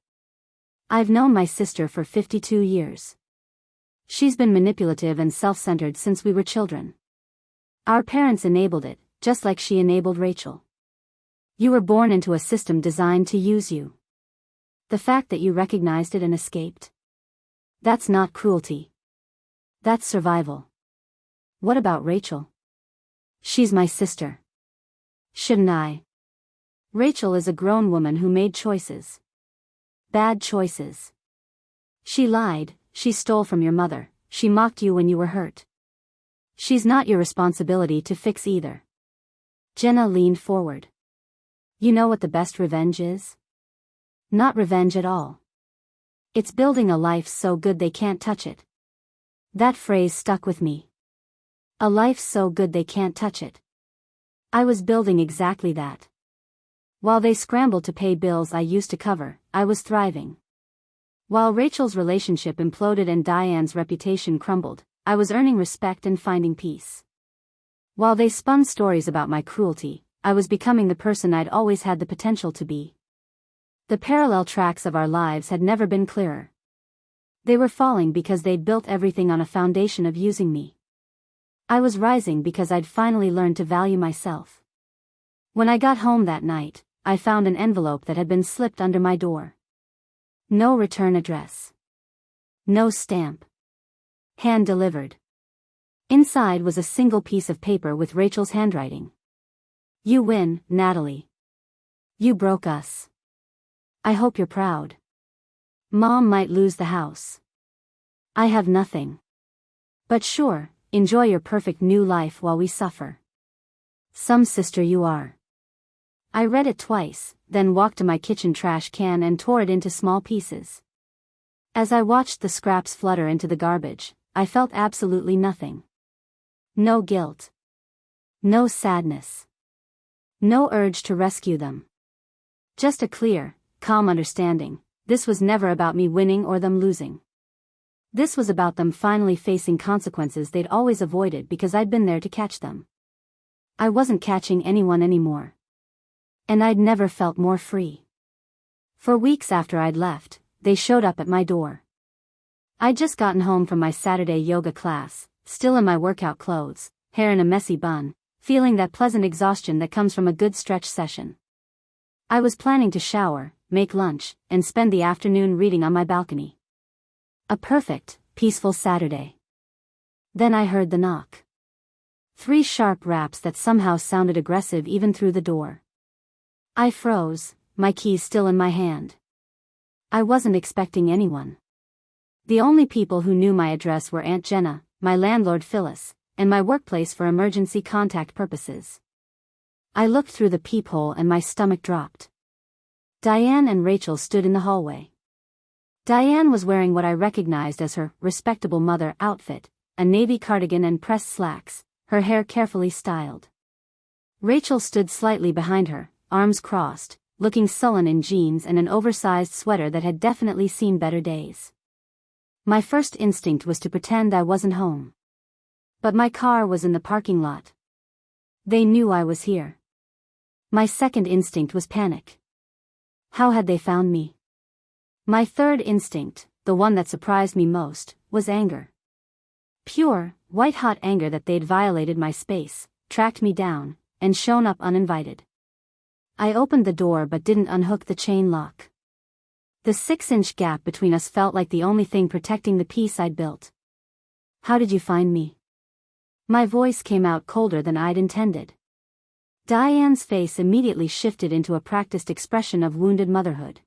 I've known my sister for 52 years. She's been manipulative and self-centered since we were children. Our parents enabled it, just like she enabled Rachel. You were born into a system designed to use you. The fact that you recognized it and escaped? That's not cruelty. That's survival. What about Rachel? She's my sister. Shouldn't I? Rachel is a grown woman who made choices. Bad choices. She lied, she stole from your mother, she mocked you when you were hurt. She's not your responsibility to fix either. Jenna leaned forward. You know what the best revenge is? Not revenge at all. It's building a life so good they can't touch it. That phrase stuck with me. A life so good they can't touch it. I was building exactly that. While they scrambled to pay bills I used to cover, I was thriving. While Rachel's relationship imploded and Diane's reputation crumbled, I was earning respect and finding peace. While they spun stories about my cruelty, I was becoming the person I'd always had the potential to be. The parallel tracks of our lives had never been clearer. They were falling because they'd built everything on a foundation of using me. I was rising because I'd finally learned to value myself. When I got home that night, I found an envelope that had been slipped under my door. No return address. No stamp. Hand-delivered. Inside was a single piece of paper with Rachel's handwriting. You win, Natalie. You broke us. I hope you're proud. Mom might lose the house. I have nothing. But sure, enjoy your perfect new life while we suffer. Some sister you are. I read it twice, then walked to my kitchen trash can and tore it into small pieces. As I watched the scraps flutter into the garbage, I felt absolutely nothing. No guilt. No sadness. No urge to rescue them. Just a clear, calm understanding. This was never about me winning or them losing. This was about them finally facing consequences they'd always avoided because I'd been there to catch them. I wasn't catching anyone anymore. And I'd never felt more free. For weeks after I'd left, they showed up at my door. I'd just gotten home from my Saturday yoga class, still in my workout clothes, hair in a messy bun, feeling that pleasant exhaustion that comes from a good stretch session. I was planning to shower, make lunch, and spend the afternoon reading on my balcony. A perfect, peaceful Saturday. Then I heard the knock. 3 sharp raps that somehow sounded aggressive even through the door. I froze, my keys still in my hand. I wasn't expecting anyone. The only people who knew my address were Aunt Jenna, my landlord Phyllis, and my workplace for emergency contact purposes. I looked through the peephole and my stomach dropped. Diane and Rachel stood in the hallway. Diane was wearing what I recognized as her respectable mother outfit, a navy cardigan and pressed slacks, her hair carefully styled. Rachel stood slightly behind her, arms crossed, looking sullen in jeans and an oversized sweater that had definitely seen better days. My first instinct was to pretend I wasn't home. But my car was in the parking lot. They knew I was here. My second instinct was panic. How had they found me? My third instinct, the one that surprised me most, was anger. Pure, white-hot anger that they'd violated my space, tracked me down, and shown up uninvited. I opened the door but didn't unhook the chain lock. The 6-inch gap between us felt like the only thing protecting the peace I'd built. How did you find me? My voice came out colder than I'd intended. Diane's face immediately shifted into a practiced expression of wounded motherhood.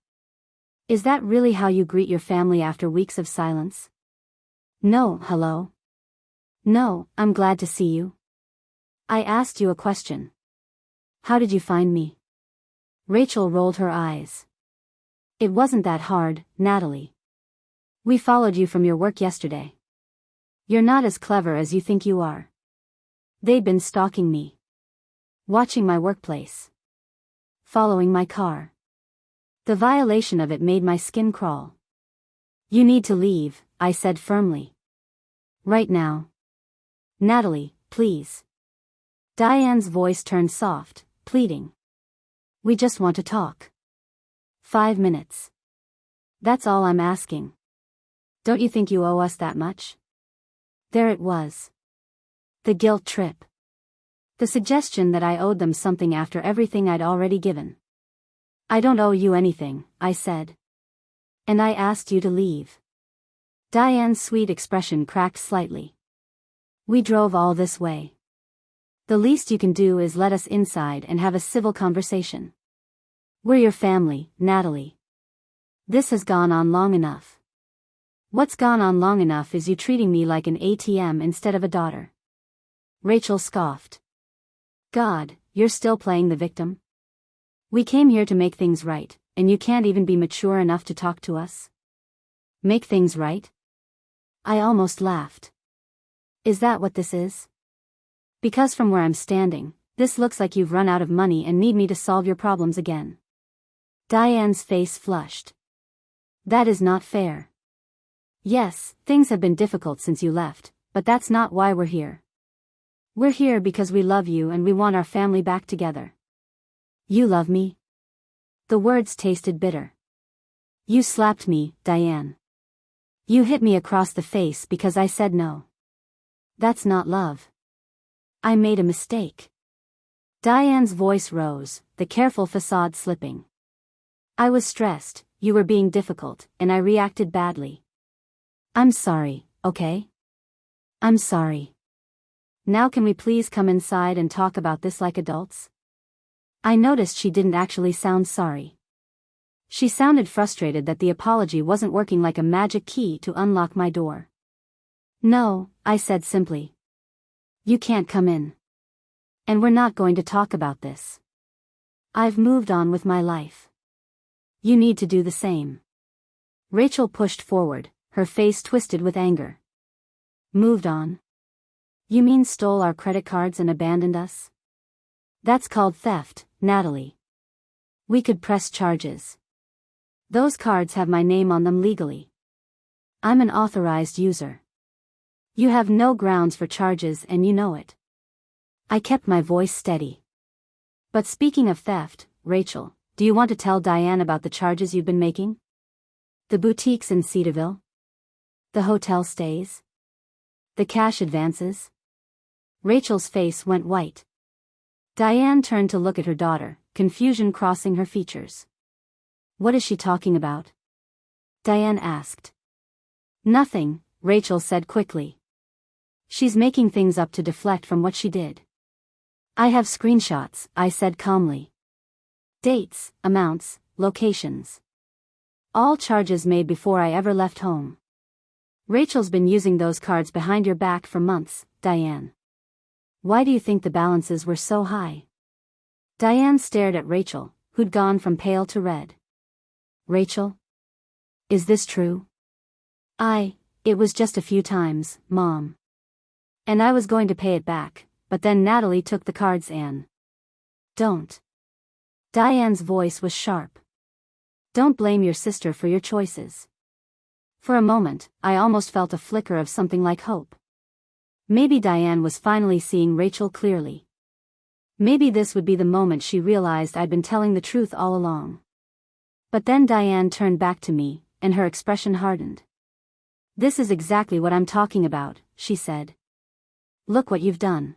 Is that really how you greet your family after weeks of silence? No, hello. No, I'm glad to see you. I asked you a question. How did you find me? Rachel rolled her eyes. It wasn't that hard, Natalie. We followed you from your work yesterday. You're not as clever as you think you are. They'd been stalking me. Watching my workplace. Following my car. The violation of it made my skin crawl. You need to leave, I said firmly. Right now. Natalie, please. Diane's voice turned soft, pleading. We just want to talk. 5 minutes. That's all I'm asking. Don't you think you owe us that much? There it was. The guilt trip. The suggestion that I owed them something after everything I'd already given. I don't owe you anything, I said. And I asked you to leave. Diane's sweet expression cracked slightly. We drove all this way. The least you can do is let us inside and have a civil conversation. We're your family, Natalie. This has gone on long enough. What's gone on long enough is you treating me like an ATM instead of a daughter. Rachel scoffed. God, you're still playing the victim? We came here to make things right, and you can't even be mature enough to talk to us? Make things right? I almost laughed. Is that what this is? Because from where I'm standing, this looks like you've run out of money and need me to solve your problems again. Diane's face flushed. That is not fair. Yes, things have been difficult since you left, but that's not why we're here. We're here because we love you and we want our family back together. You love me? The words tasted bitter. You slapped me, Diane. You hit me across the face because I said no. That's not love. I made a mistake. Diane's voice rose, the careful facade slipping. I was stressed, you were being difficult, and I reacted badly. I'm sorry, okay? I'm sorry. Now can we please come inside and talk about this like adults? I noticed she didn't actually sound sorry. She sounded frustrated that the apology wasn't working like a magic key to unlock my door. No, I said simply. You can't come in. And we're not going to talk about this. I've moved on with my life. You need to do the same. Rachel pushed forward, her face twisted with anger. Moved on? You mean stole our credit cards and abandoned us? That's called theft, Natalie. We could press charges. Those cards have my name on them legally. I'm an authorized user. You have no grounds for charges and you know it. I kept my voice steady. But speaking of theft, Rachel, do you want to tell Diane about the charges you've been making? The boutiques in Cedarville? The hotel stays? The cash advances? Rachel's face went white. Diane turned to look at her daughter, confusion crossing her features. What is she talking about? Diane asked. Nothing, Rachel said quickly. She's making things up to deflect from what she did. I have screenshots, I said calmly. Dates, amounts, locations. All charges made before I ever left home. Rachel's been using those cards behind your back for months, Diane. Why do you think the balances were so high? Diane stared at Rachel, who'd gone from pale to red. Rachel? Is this true? It was just a few times, Mom. And I was going to pay it back, but then Natalie took the cards and... Don't. Diane's voice was sharp. Don't blame your sister for your choices. For a moment, I almost felt a flicker of something like hope. Maybe Diane was finally seeing Rachel clearly. Maybe this would be the moment she realized I'd been telling the truth all along. But then Diane turned back to me, and her expression hardened. This is exactly what I'm talking about, she said. Look what you've done.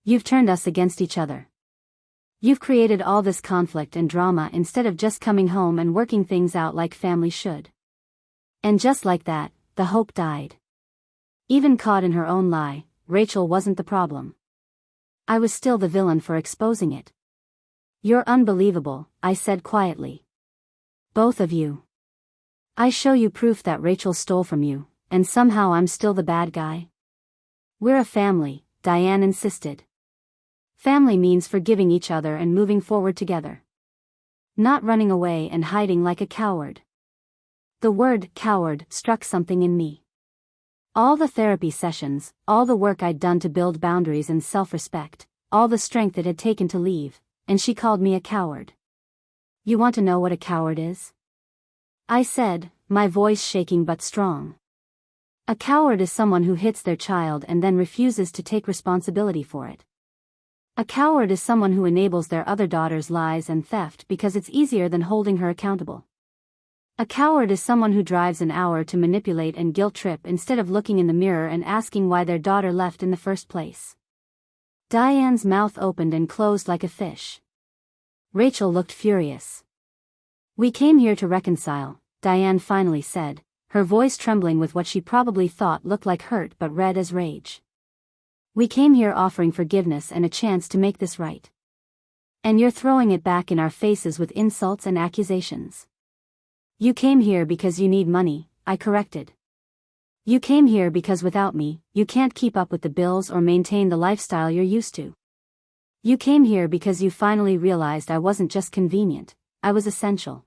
You've turned us against each other. You've created all this conflict and drama instead of just coming home and working things out like family should. And just like that, the hope died. Even caught in her own lie, Rachel wasn't the problem. I was still the villain for exposing it. You're unbelievable, I said quietly. Both of you. I show you proof that Rachel stole from you, and somehow I'm still the bad guy. We're a family, Diane insisted. Family means forgiving each other and moving forward together. Not running away and hiding like a coward. The word coward struck something in me. All the therapy sessions, all the work I'd done to build boundaries and self-respect, all the strength it had taken to leave, and she called me a coward. You want to know what a coward is? I said, my voice shaking but strong. A coward is someone who hits their child and then refuses to take responsibility for it. A coward is someone who enables their other daughter's lies and theft because it's easier than holding her accountable. A coward is someone who drives an hour to manipulate and guilt-trip instead of looking in the mirror and asking why their daughter left in the first place. Diane's mouth opened and closed like a fish. Rachel looked furious. We came here to reconcile, Diane finally said, her voice trembling with what she probably thought looked like hurt but read as rage. We came here offering forgiveness and a chance to make this right. And you're throwing it back in our faces with insults and accusations. You came here because you need money, I corrected. You came here because without me, you can't keep up with the bills or maintain the lifestyle you're used to. You came here because you finally realized I wasn't just convenient, I was essential.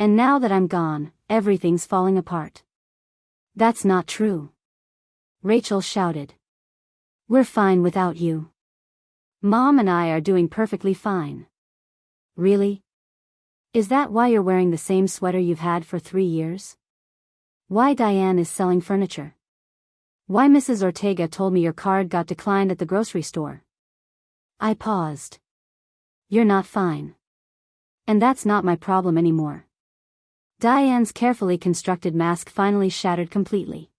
And now that I'm gone, everything's falling apart. That's not true. Rachel shouted. We're fine without you. Mom and I are doing perfectly fine. Really? Is that why you're wearing the same sweater you've had for 3 years? Why Diane is selling furniture? Why Mrs. Ortega told me your card got declined at the grocery store? I paused. You're not fine. And that's not my problem anymore. Diane's carefully constructed mask finally shattered completely.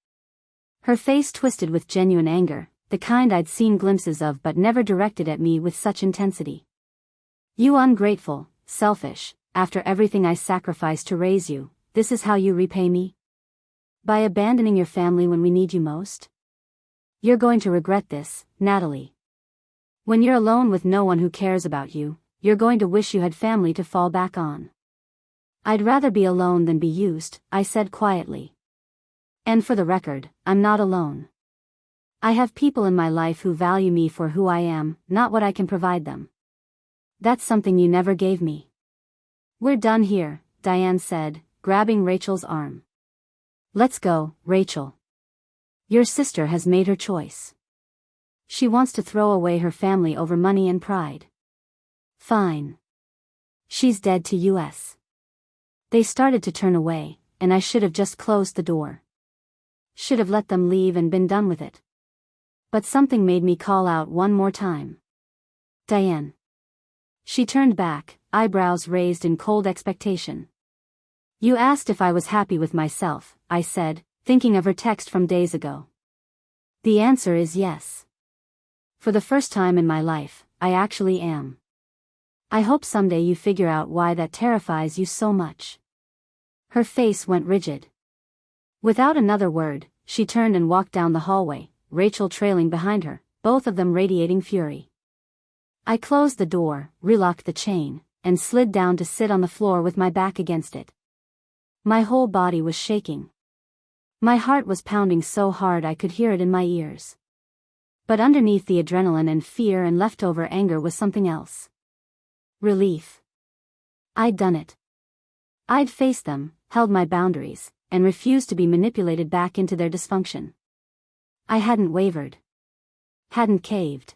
Her face twisted with genuine anger, the kind I'd seen glimpses of but never directed at me with such intensity. You ungrateful, selfish, after everything I sacrificed to raise you, this is how you repay me? By abandoning your family when we need you most? You're going to regret this, Natalie. When you're alone with no one who cares about you, you're going to wish you had family to fall back on. I'd rather be alone than be used, I said quietly. And for the record, I'm not alone. I have people in my life who value me for who I am, not what I can provide them. That's something you never gave me. We're done here, Diane said, grabbing Rachel's arm. Let's go, Rachel. Your sister has made her choice. She wants to throw away her family over money and pride. Fine. She's dead to us. They started to turn away, and I should have just closed the door. Should have let them leave and been done with it. But something made me call out one more time. Diane. She turned back, eyebrows raised in cold expectation. You asked if I was happy with myself, I said, thinking of her text from days ago. The answer is yes. For the first time in my life, I actually am. I hope someday you figure out why that terrifies you so much. Her face went rigid. Without another word, she turned and walked down the hallway, Rachel trailing behind her, both of them radiating fury. I closed the door, relocked the chain, and slid down to sit on the floor with my back against it. My whole body was shaking. My heart was pounding so hard I could hear it in my ears. But underneath the adrenaline and fear and leftover anger was something else. Relief. I'd done it. I'd faced them, held my boundaries, and refused to be manipulated back into their dysfunction. I hadn't wavered. Hadn't caved.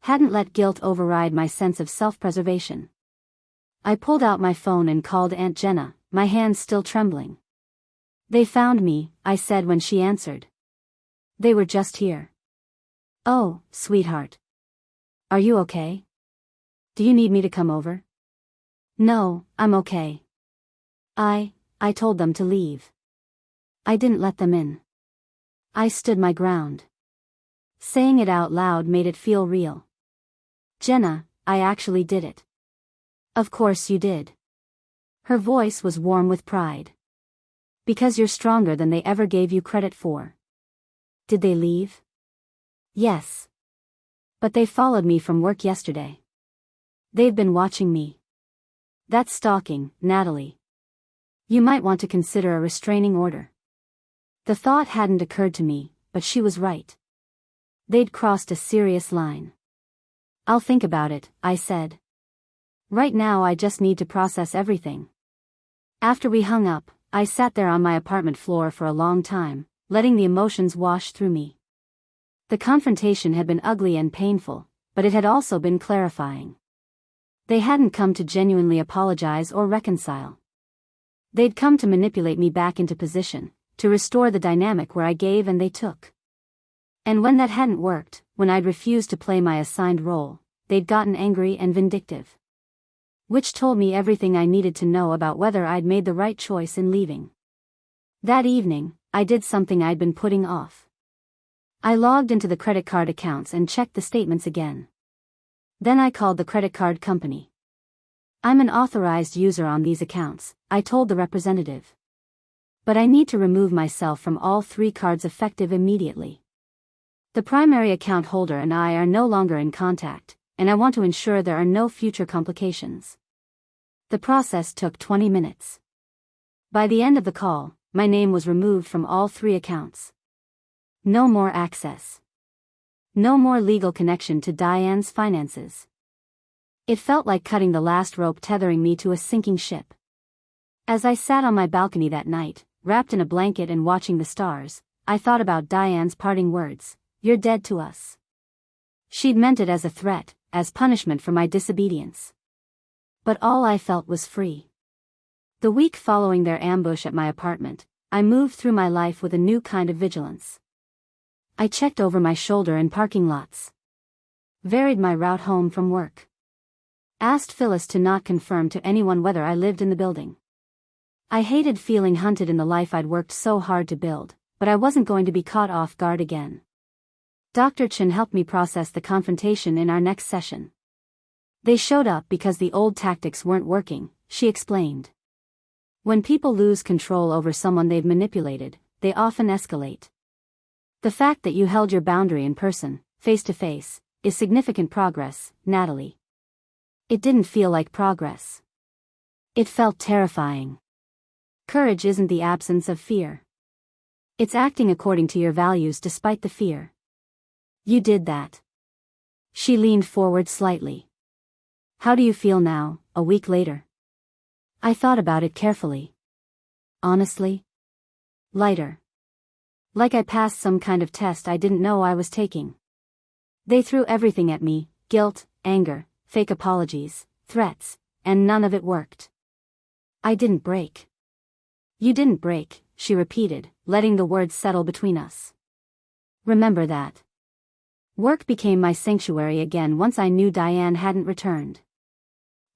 Hadn't let guilt override my sense of self-preservation. I pulled out my phone and called Aunt Jenna, my hands still trembling. "They found me," I said when she answered. "They were just here." "Oh, sweetheart. Are you okay? Do you need me to come over?" "No, I'm okay." I told them to leave. I didn't let them in. I stood my ground. Saying it out loud made it feel real. "Jenna, I actually did it." "Of course you did." Her voice was warm with pride. "Because you're stronger than they ever gave you credit for." "Did they leave?" "Yes. But they followed me from work yesterday. They've been watching me." "That's stalking, Natalie. You might want to consider a restraining order." The thought hadn't occurred to me, but she was right. They'd crossed a serious line. "I'll think about it," I said. "Right now I just need to process everything." After we hung up, I sat there on my apartment floor for a long time, letting the emotions wash through me. The confrontation had been ugly and painful, but it had also been clarifying. They hadn't come to genuinely apologize or reconcile. They'd come to manipulate me back into position, to restore the dynamic where I gave and they took. And when that hadn't worked, when I'd refused to play my assigned role, they'd gotten angry and vindictive. Which told me everything I needed to know about whether I'd made the right choice in leaving. That evening, I did something I'd been putting off. I logged into the credit card accounts and checked the statements again. Then I called the credit card company. "I'm an authorized user on these accounts," I told the representative. "But I need to remove myself from all 3 cards effective immediately. The primary account holder and I are no longer in contact, and I want to ensure there are no future complications." The process took 20 minutes. By the end of the call, my name was removed from all 3 accounts. No more access. No more legal connection to Diane's finances. It felt like cutting the last rope tethering me to a sinking ship. As I sat on my balcony that night, wrapped in a blanket and watching the stars, I thought about Diane's parting words, "You're dead to us." She'd meant it as a threat, as punishment for my disobedience. But all I felt was free. The week following their ambush at my apartment, I moved through my life with a new kind of vigilance. I checked over my shoulder in parking lots. Varied my route home from work. Asked Phyllis to not confirm to anyone whether I lived in the building. I hated feeling hunted in the life I'd worked so hard to build, but I wasn't going to be caught off guard again. Dr. Chen helped me process the confrontation in our next session. "They showed up because the old tactics weren't working," she explained. "When people lose control over someone they've manipulated, they often escalate. The fact that you held your boundary in person, face to face, is significant progress, Natalie." It didn't feel like progress. It felt terrifying. Courage isn't the absence of fear. It's acting according to your values despite the fear. You did that. She leaned forward slightly. "How do you feel now, a week later?" I thought about it carefully. Honestly? Lighter. Like I passed some kind of test I didn't know I was taking. They threw everything at me, guilt, anger, fake apologies, threats, and none of it worked. I didn't break. "You didn't break," she repeated, letting the words settle between us. "Remember that." Work became my sanctuary again once I knew Diane hadn't returned.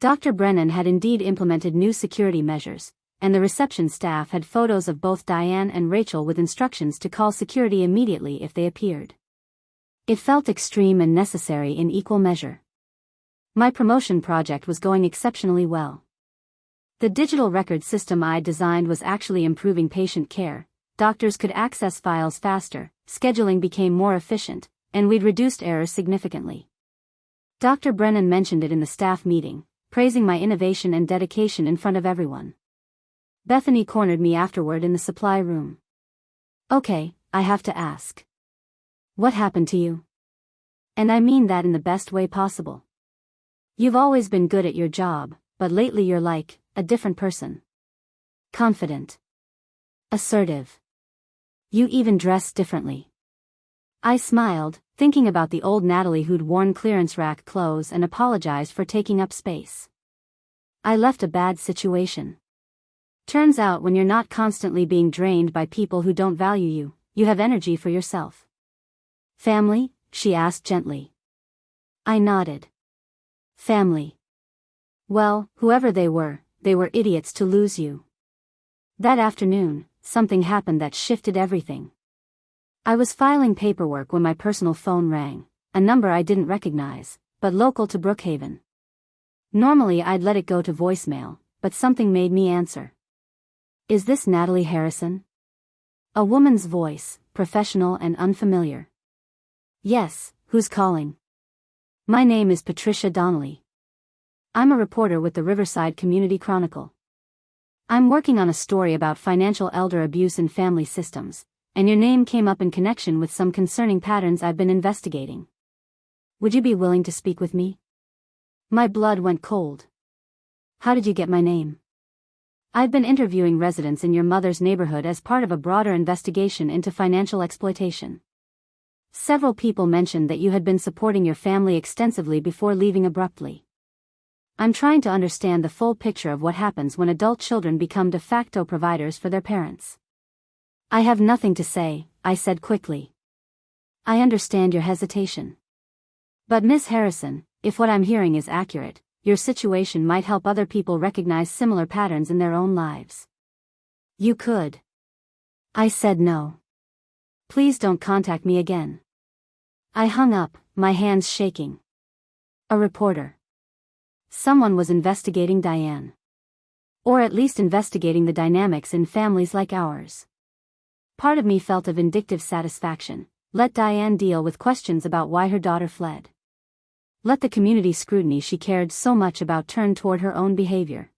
Dr. Brennan had indeed implemented new security measures, and the reception staff had photos of both Diane and Rachel with instructions to call security immediately if they appeared. It felt extreme and necessary in equal measure. My promotion project was going exceptionally well. The digital record system I designed was actually improving patient care. Doctors could access files faster, scheduling became more efficient, and we'd reduced errors significantly. Dr. Brennan mentioned it in the staff meeting, praising my innovation and dedication in front of everyone. Bethany cornered me afterward in the supply room. Okay, I have to ask. What happened to you? And I mean that in the best way possible. You've always been good at your job, but lately you're like a different person. Confident. Assertive. You even dress differently. I smiled, thinking about the old Natalie who'd worn clearance rack clothes and apologized for taking up space. I left a bad situation. Turns out when you're not constantly being drained by people who don't value you, you have energy for yourself. Family? She asked gently. I nodded. Family. Well, whoever they were idiots to lose you. That afternoon, something happened that shifted everything. I was filing paperwork when my personal phone rang, a number I didn't recognize, but local to Brookhaven. Normally I'd let it go to voicemail, but something made me answer. Is this Natalie Harrison? A woman's voice, professional and unfamiliar. Yes, who's calling? My name is Patricia Donnelly. I'm a reporter with the Riverside Community Chronicle. I'm working on a story about financial elder abuse in family systems, and your name came up in connection with some concerning patterns I've been investigating. Would you be willing to speak with me? My blood went cold. How did you get my name? I've been interviewing residents in your mother's neighborhood as part of a broader investigation into financial exploitation. Several people mentioned that you had been supporting your family extensively before leaving abruptly. I'm trying to understand the full picture of what happens when adult children become de facto providers for their parents. I have nothing to say, I said quickly. I understand your hesitation. But Miss Harrison, if what I'm hearing is accurate, your situation might help other people recognize similar patterns in their own lives. You could. I said no. Please don't contact me again. I hung up, my hands shaking. A reporter. Someone was investigating Diane. Or at least investigating the dynamics in families like ours. Part of me felt a vindictive satisfaction. Let Diane deal with questions about why her daughter fled. Let the community scrutiny she cared so much about turn toward her own behavior.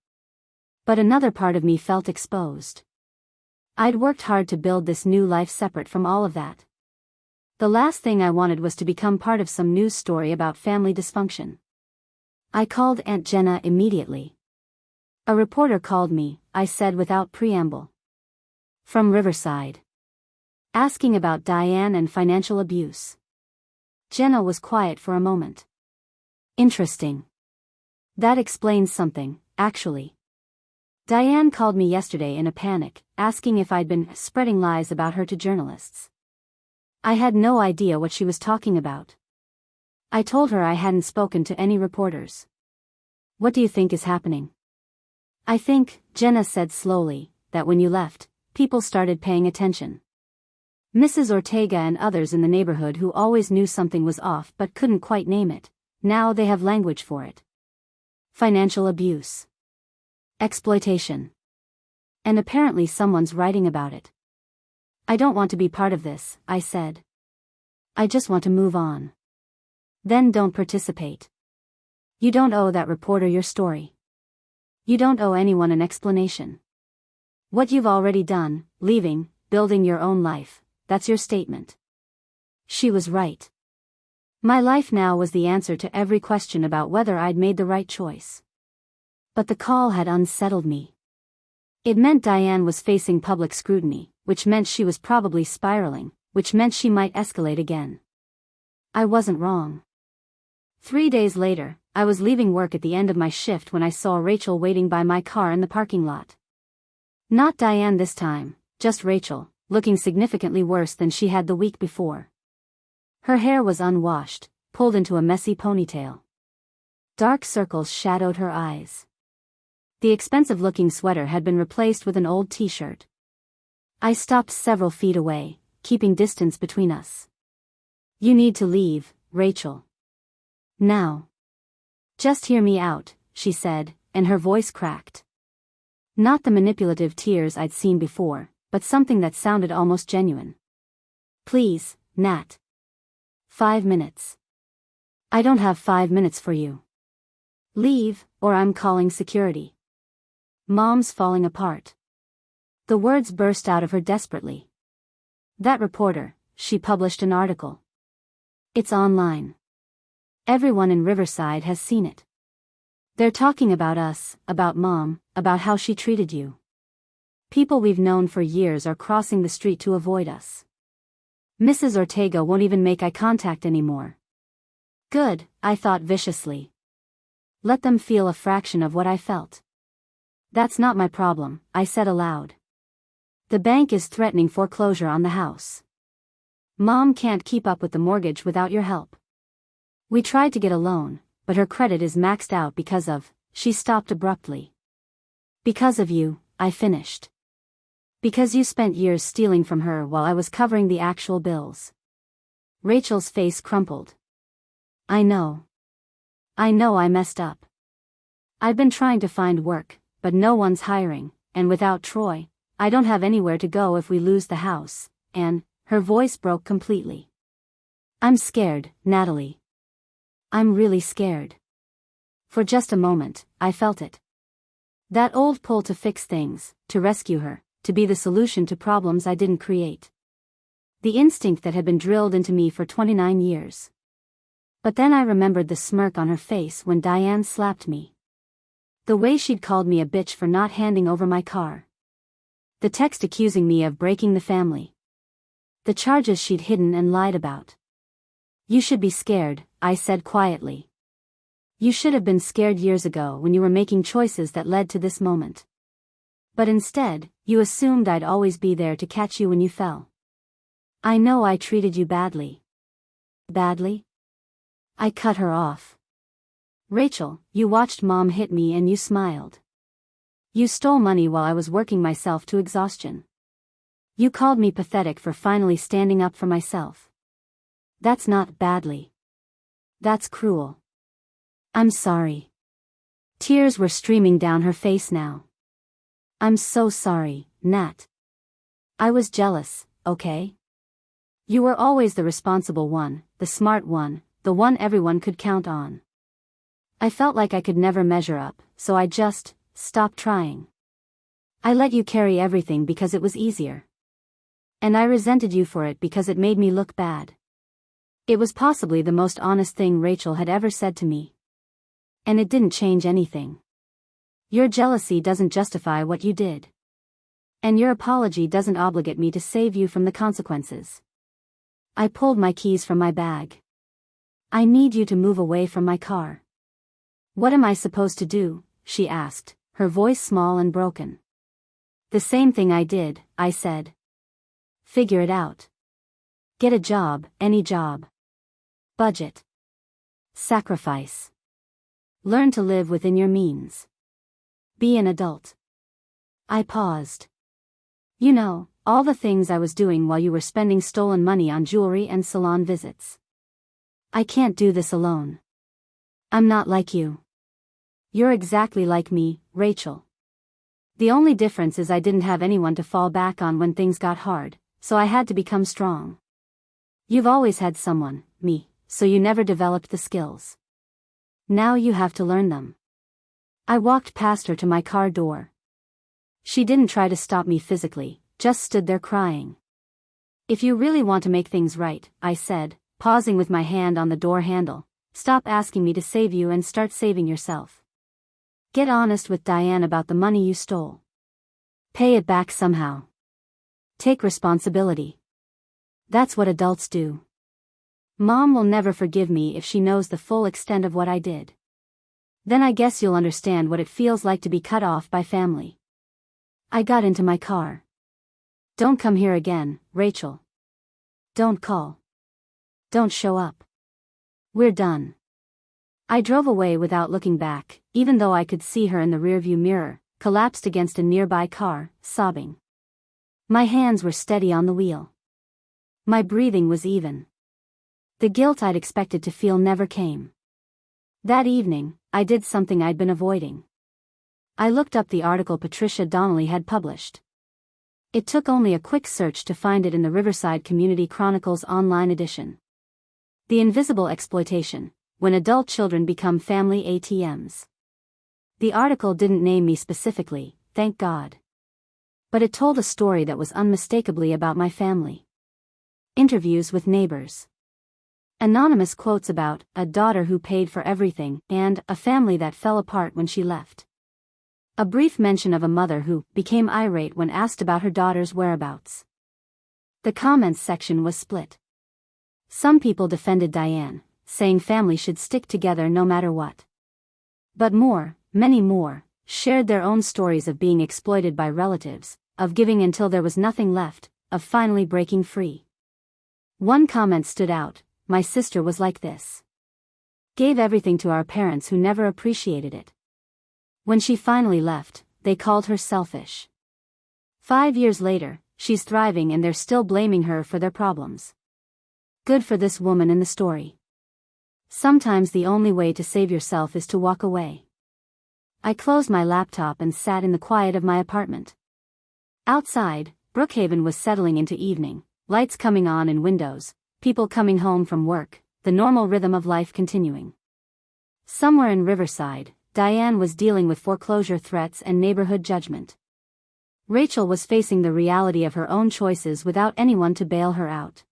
But another part of me felt exposed. I'd worked hard to build this new life separate from all of that. The last thing I wanted was to become part of some news story about family dysfunction. I called Aunt Jenna immediately. A reporter called me, I said without preamble. From Riverside. Asking about Diane and financial abuse. Jenna was quiet for a moment. Interesting. That explains something, actually. Diane called me yesterday in a panic, asking if I'd been spreading lies about her to journalists. I had no idea what she was talking about. I told her I hadn't spoken to any reporters. What do you think is happening? I think, Jenna said slowly, that when you left, people started paying attention. Mrs. Ortega and others in the neighborhood who always knew something was off but couldn't quite name it. Now they have language for it. Financial abuse. Exploitation. And apparently someone's writing about it. I don't want to be part of this, I said. I just want to move on. Then don't participate. You don't owe that reporter your story. You don't owe anyone an explanation. What you've already done, leaving, building your own life, that's your statement. She was right. My life now was the answer to every question about whether I'd made the right choice. But the call had unsettled me. It meant Diane was facing public scrutiny, which meant she was probably spiraling, which meant she might escalate again. I wasn't wrong. 3 days later, I was leaving work at the end of my shift when I saw Rachel waiting by my car in the parking lot. Not Diane this time, just Rachel, looking significantly worse than she had the week before. Her hair was unwashed, pulled into a messy ponytail. Dark circles shadowed her eyes. The expensive-looking sweater had been replaced with an old t-shirt. I stopped several feet away, keeping distance between us. You need to leave, Rachel. Now. Just hear me out, she said, and her voice cracked. Not the manipulative tears I'd seen before, but something that sounded almost genuine. Please, Nat. 5 minutes. I don't have 5 minutes for you. Leave, or I'm calling security. Mom's falling apart. The words burst out of her desperately. That reporter, she published an article. It's online. Everyone in Riverside has seen it. They're talking about us, about Mom, about how she treated you. People we've known for years are crossing the street to avoid us. Mrs. Ortega won't even make eye contact anymore. Good, I thought viciously. Let them feel a fraction of what I felt. That's not my problem, I said aloud. The bank is threatening foreclosure on the house. Mom can't keep up with the mortgage without your help. We tried to get a loan, but her credit is maxed out because of, she stopped abruptly. Because of you, I finished. Because you spent years stealing from her while I was covering the actual bills. Rachel's face crumpled. I know. I know I messed up. I've been trying to find work, but no one's hiring, and without Troy, I don't have anywhere to go if we lose the house, and, her voice broke completely. I'm scared, Natalie. I'm really scared. For just a moment, I felt it. That old pull to fix things, to rescue her, to be the solution to problems I didn't create. The instinct that had been drilled into me for 29 years. But then I remembered the smirk on her face when Diane slapped me. The way she'd called me a bitch for not handing over my car. The text accusing me of breaking the family. The charges she'd hidden and lied about. You should be scared, I said quietly. You should have been scared years ago when you were making choices that led to this moment. But instead, you assumed I'd always be there to catch you when you fell. I know I treated you badly. Badly? I cut her off. Rachel, you watched Mom hit me and you smiled. You stole money while I was working myself to exhaustion. You called me pathetic for finally standing up for myself. That's not badly. That's cruel. I'm sorry. Tears were streaming down her face now. I'm so sorry, Nat. I was jealous, okay? You were always the responsible one, the smart one, the one everyone could count on. I felt like I could never measure up, so I just stopped trying. I let you carry everything because it was easier. And I resented you for it because it made me look bad. It was possibly the most honest thing Rachel had ever said to me. And it didn't change anything. Your jealousy doesn't justify what you did. And your apology doesn't obligate me to save you from the consequences. I pulled my keys from my bag. I need you to move away from my car. What am I supposed to do? She asked, her voice small and broken. The same thing I did, I said. Figure it out. Get a job, any job. Budget. Sacrifice. Learn to live within your means. Be an adult. I paused. You know, all the things I was doing while you were spending stolen money on jewelry and salon visits. I can't do this alone. I'm not like you. You're exactly like me, Rachel. The only difference is I didn't have anyone to fall back on when things got hard, so I had to become strong. You've always had someone, me, so you never developed the skills. Now you have to learn them. I walked past her to my car door. She didn't try to stop me physically, just stood there crying. If you really want to make things right, I said, pausing with my hand on the door handle, stop asking me to save you and start saving yourself. Get honest with Diane about the money you stole. Pay it back somehow. Take responsibility. That's what adults do. Mom will never forgive me if she knows the full extent of what I did. Then I guess you'll understand what it feels like to be cut off by family. I got into my car. Don't come here again, Rachel. Don't call. Don't show up. We're done. I drove away without looking back, even though I could see her in the rearview mirror, collapsed against a nearby car, sobbing. My hands were steady on the wheel. My breathing was even. The guilt I'd expected to feel never came. That evening, I did something I'd been avoiding. I looked up the article Patricia Donnelly had published. It took only a quick search to find it in the Riverside Community Chronicles online edition. The Invisible Exploitation: When Adult Children Become Family ATMs. The article didn't name me specifically, thank God. But it told a story that was unmistakably about my family. Interviews with neighbors. Anonymous quotes about a daughter who paid for everything and a family that fell apart when she left. A brief mention of a mother who became irate when asked about her daughter's whereabouts. The comments section was split. Some people defended Diane, saying family should stick together no matter what. But more, many more, shared their own stories of being exploited by relatives, of giving until there was nothing left, of finally breaking free. One comment stood out: my sister was like this. Gave everything to our parents who never appreciated it. When she finally left, they called her selfish. 5 years later, she's thriving and they're still blaming her for their problems. Good for this woman in the story. Sometimes the only way to save yourself is to walk away. I closed my laptop and sat in the quiet of my apartment. Outside, Brookhaven was settling into evening, lights coming on in windows, people coming home from work, the normal rhythm of life continuing. Somewhere in Riverside, Diane was dealing with foreclosure threats and neighborhood judgment. Rachel was facing the reality of her own choices without anyone to bail her out.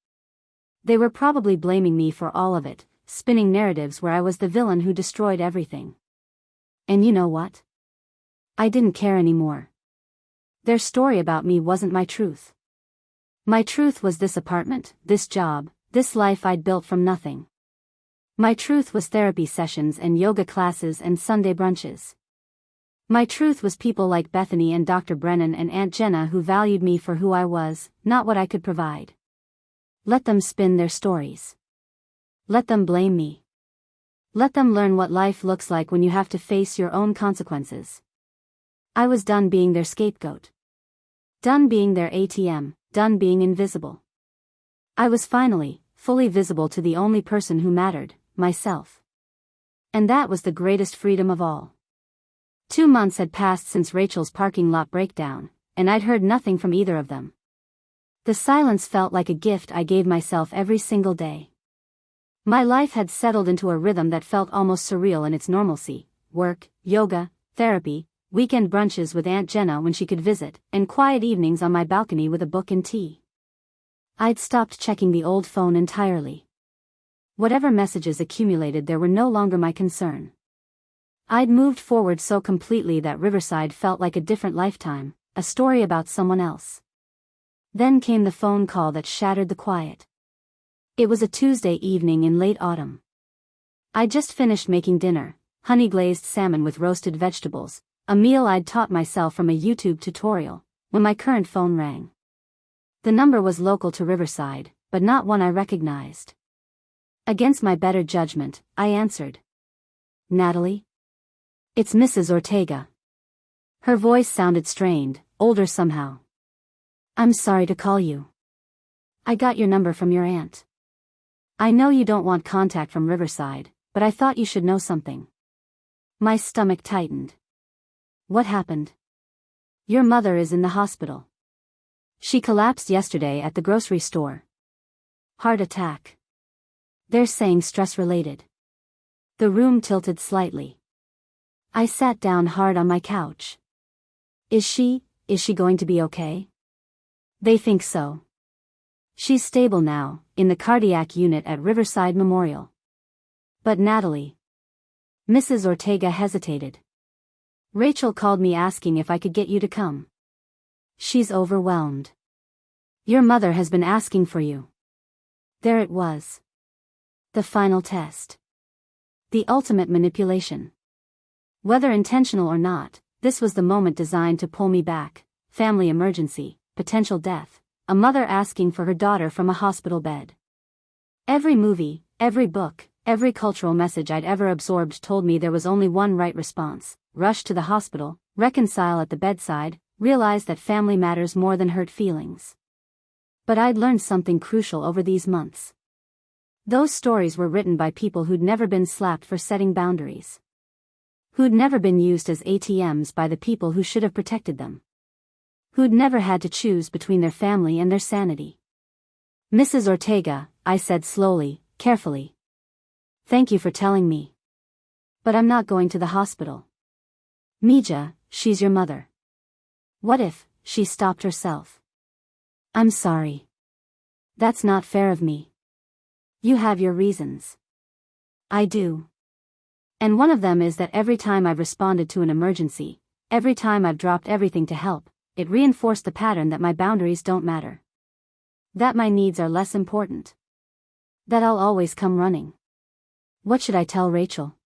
They were probably blaming me for all of it, spinning narratives where I was the villain who destroyed everything. And you know what? I didn't care anymore. Their story about me wasn't my truth. My truth was this apartment, this job, this life I'd built from nothing. My truth was therapy sessions and yoga classes and Sunday brunches. My truth was people like Bethany and Dr. Brennan and Aunt Jenna who valued me for who I was, not what I could provide. Let them spin their stories. Let them blame me. Let them learn what life looks like when you have to face your own consequences. I was done being their scapegoat. Done being their ATM, done being invisible. I was finally, fully visible to the only person who mattered, myself. And that was the greatest freedom of all. 2 months had passed since Rachel's parking lot breakdown, and I'd heard nothing from either of them. The silence felt like a gift I gave myself every single day. My life had settled into a rhythm that felt almost surreal in its normalcy: work, yoga, therapy, weekend brunches with Aunt Jenna when she could visit, and quiet evenings on my balcony with a book and tea. I'd stopped checking the old phone entirely. Whatever messages accumulated there were no longer my concern. I'd moved forward so completely that Riverside felt like a different lifetime, a story about someone else. Then came the phone call that shattered the quiet. It was a Tuesday evening in late autumn. I'd just finished making dinner, honey-glazed salmon with roasted vegetables, a meal I'd taught myself from a YouTube tutorial, when my current phone rang. The number was local to Riverside, but not one I recognized. Against my better judgment, I answered. "Natalie? It's Mrs. Ortega." Her voice sounded strained, older somehow. "I'm sorry to call you. I got your number from your aunt. I know you don't want contact from Riverside, but I thought you should know something." My stomach tightened. "What happened?" "Your mother is in the hospital. She collapsed yesterday at the grocery store. Heart attack. They're saying stress-related." The room tilted slightly. I sat down hard on my couch. Is she going to be okay?" "They think so. She's stable now, in the cardiac unit at Riverside Memorial." "But Natalie..." Mrs. Ortega hesitated. "Rachel called me asking if I could get you to come. She's overwhelmed. Your mother has been asking for you." There it was. The final test. The ultimate manipulation. Whether intentional or not, this was the moment designed to pull me back. Family emergency, potential death, a mother asking for her daughter from a hospital bed. Every movie, every book, every cultural message I'd ever absorbed told me there was only one right response: rush to the hospital, reconcile at the bedside, realize that family matters more than hurt feelings. But I'd learned something crucial over these months. Those stories were written by people who'd never been slapped for setting boundaries. Who'd never been used as ATMs by the people who should have protected them. who'd never had to choose between their family and their sanity. "Mrs. Ortega," I said slowly, carefully. "Thank you for telling me. But I'm not going to the hospital. Mija, she's your mother." "What if?" She stopped herself. "I'm sorry. That's not fair of me. You have your reasons." "I do. And one of them is that every time I've responded to an emergency, every time I've dropped everything to help, it reinforced the pattern that my boundaries don't matter. That my needs are less important. That I'll always come running." What should I tell Rachel?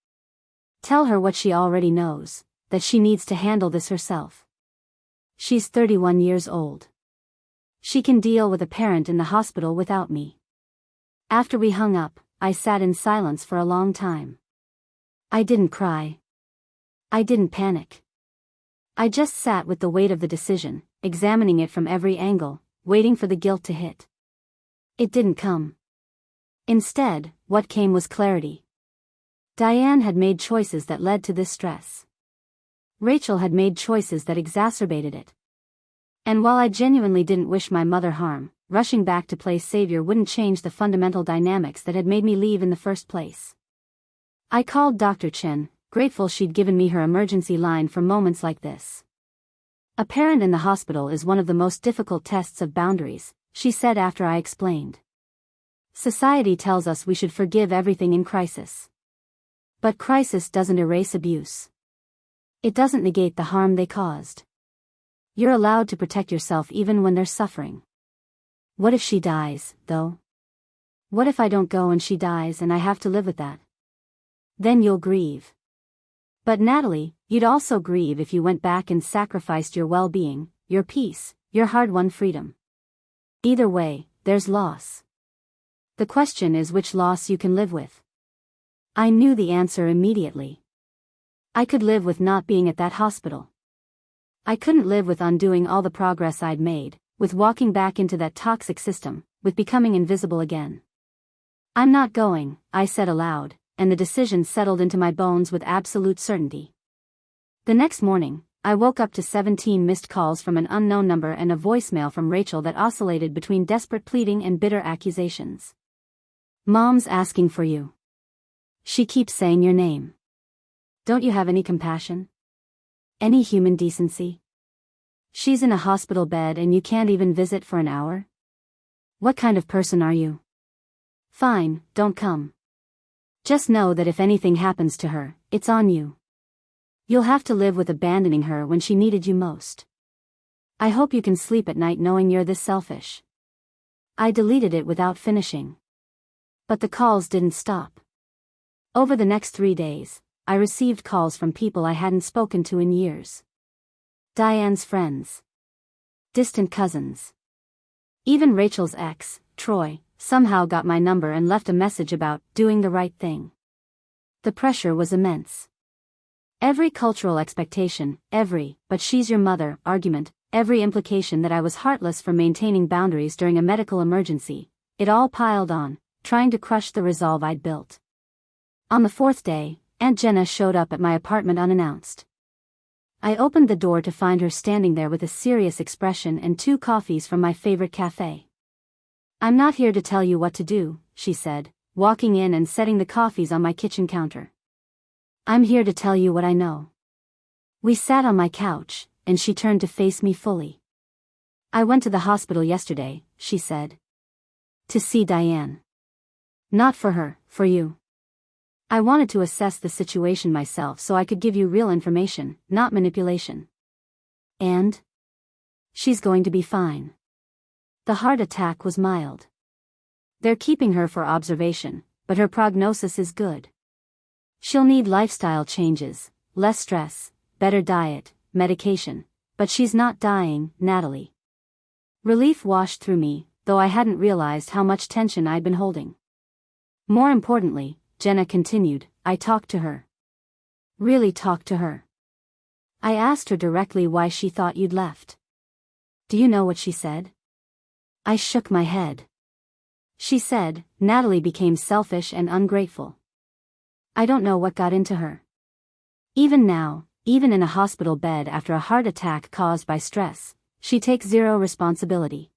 Tell her what she already knows, that she needs to handle this herself. She's 31 years old. She can deal with a parent in the hospital without me. After we hung up, I sat in silence for a long time. I didn't cry. I didn't panic. I just sat with the weight of the decision, examining it from every angle, waiting for the guilt to hit. It didn't come. Instead, what came was clarity. Diane had made choices that led to this stress. Rachel had made choices that exacerbated it. And while I genuinely didn't wish my mother harm, rushing back to play savior wouldn't change the fundamental dynamics that had made me leave in the first place. I called Dr. Chen, grateful she'd given me her emergency line for moments like this. "A parent in the hospital is one of the most difficult tests of boundaries," she said after I explained. "Society tells us we should forgive everything in crisis. But crisis doesn't erase abuse. It doesn't negate the harm they caused. You're allowed to protect yourself even when there's suffering." What if she dies, though? What if I don't go and she dies and I have to live with that? Then you'll grieve. But Natalie, you'd also grieve if you went back and sacrificed your well-being, your peace, your hard-won freedom. Either way, there's loss. The question is which loss you can live with. I knew the answer immediately. I could live with not being at that hospital. I couldn't live with undoing all the progress I'd made, with walking back into that toxic system, with becoming invisible again. "I'm not going," I said aloud, and the decision settled into my bones with absolute certainty. The next morning, I woke up to 17 missed calls from an unknown number and a voicemail from Rachel that oscillated between desperate pleading and bitter accusations. "Mom's asking for you. She keeps saying your name. Don't you have any compassion? Any human decency? She's in a hospital bed and you can't even visit for an hour? What kind of person are you? Fine, don't come. Just know that if anything happens to her, it's on you. You'll have to live with abandoning her when she needed you most. I hope you can sleep at night knowing you're this selfish." I deleted it without finishing. But the calls didn't stop. Over the next 3 days, I received calls from people I hadn't spoken to in years. Diane's friends. Distant cousins. Even Rachel's ex, Troy, somehow got my number and left a message about doing the right thing. The pressure was immense. Every cultural expectation, every "but she's your mother" argument, every implication that I was heartless for maintaining boundaries during a medical emergency, it all piled on, trying to crush the resolve I'd built. On the 4th day, Aunt Jenna showed up at my apartment unannounced. I opened the door to find her standing there with a serious expression and 2 coffees from my favorite cafe. "I'm not here to tell you what to do," she said, walking in and setting the coffees on my kitchen counter. "I'm here to tell you what I know." We sat on my couch, and she turned to face me fully. "I went to the hospital yesterday," she said. "To see Diane. Not for her, for you. I wanted to assess the situation myself so I could give you real information, not manipulation. And? She's going to be fine. The heart attack was mild. They're keeping her for observation, but her prognosis is good. She'll need lifestyle changes, less stress, better diet, medication, but she's not dying, Natalie." Relief washed through me, though I hadn't realized how much tension I'd been holding. "More importantly," Jenna continued, "I talked to her. Really talked to her. I asked her directly why she thought you'd left. Do you know what she said?" I shook my head. "She said, Natalie became selfish and ungrateful. I don't know what got into her. Even now, even in a hospital bed after a heart attack caused by stress, She takes zero responsibility.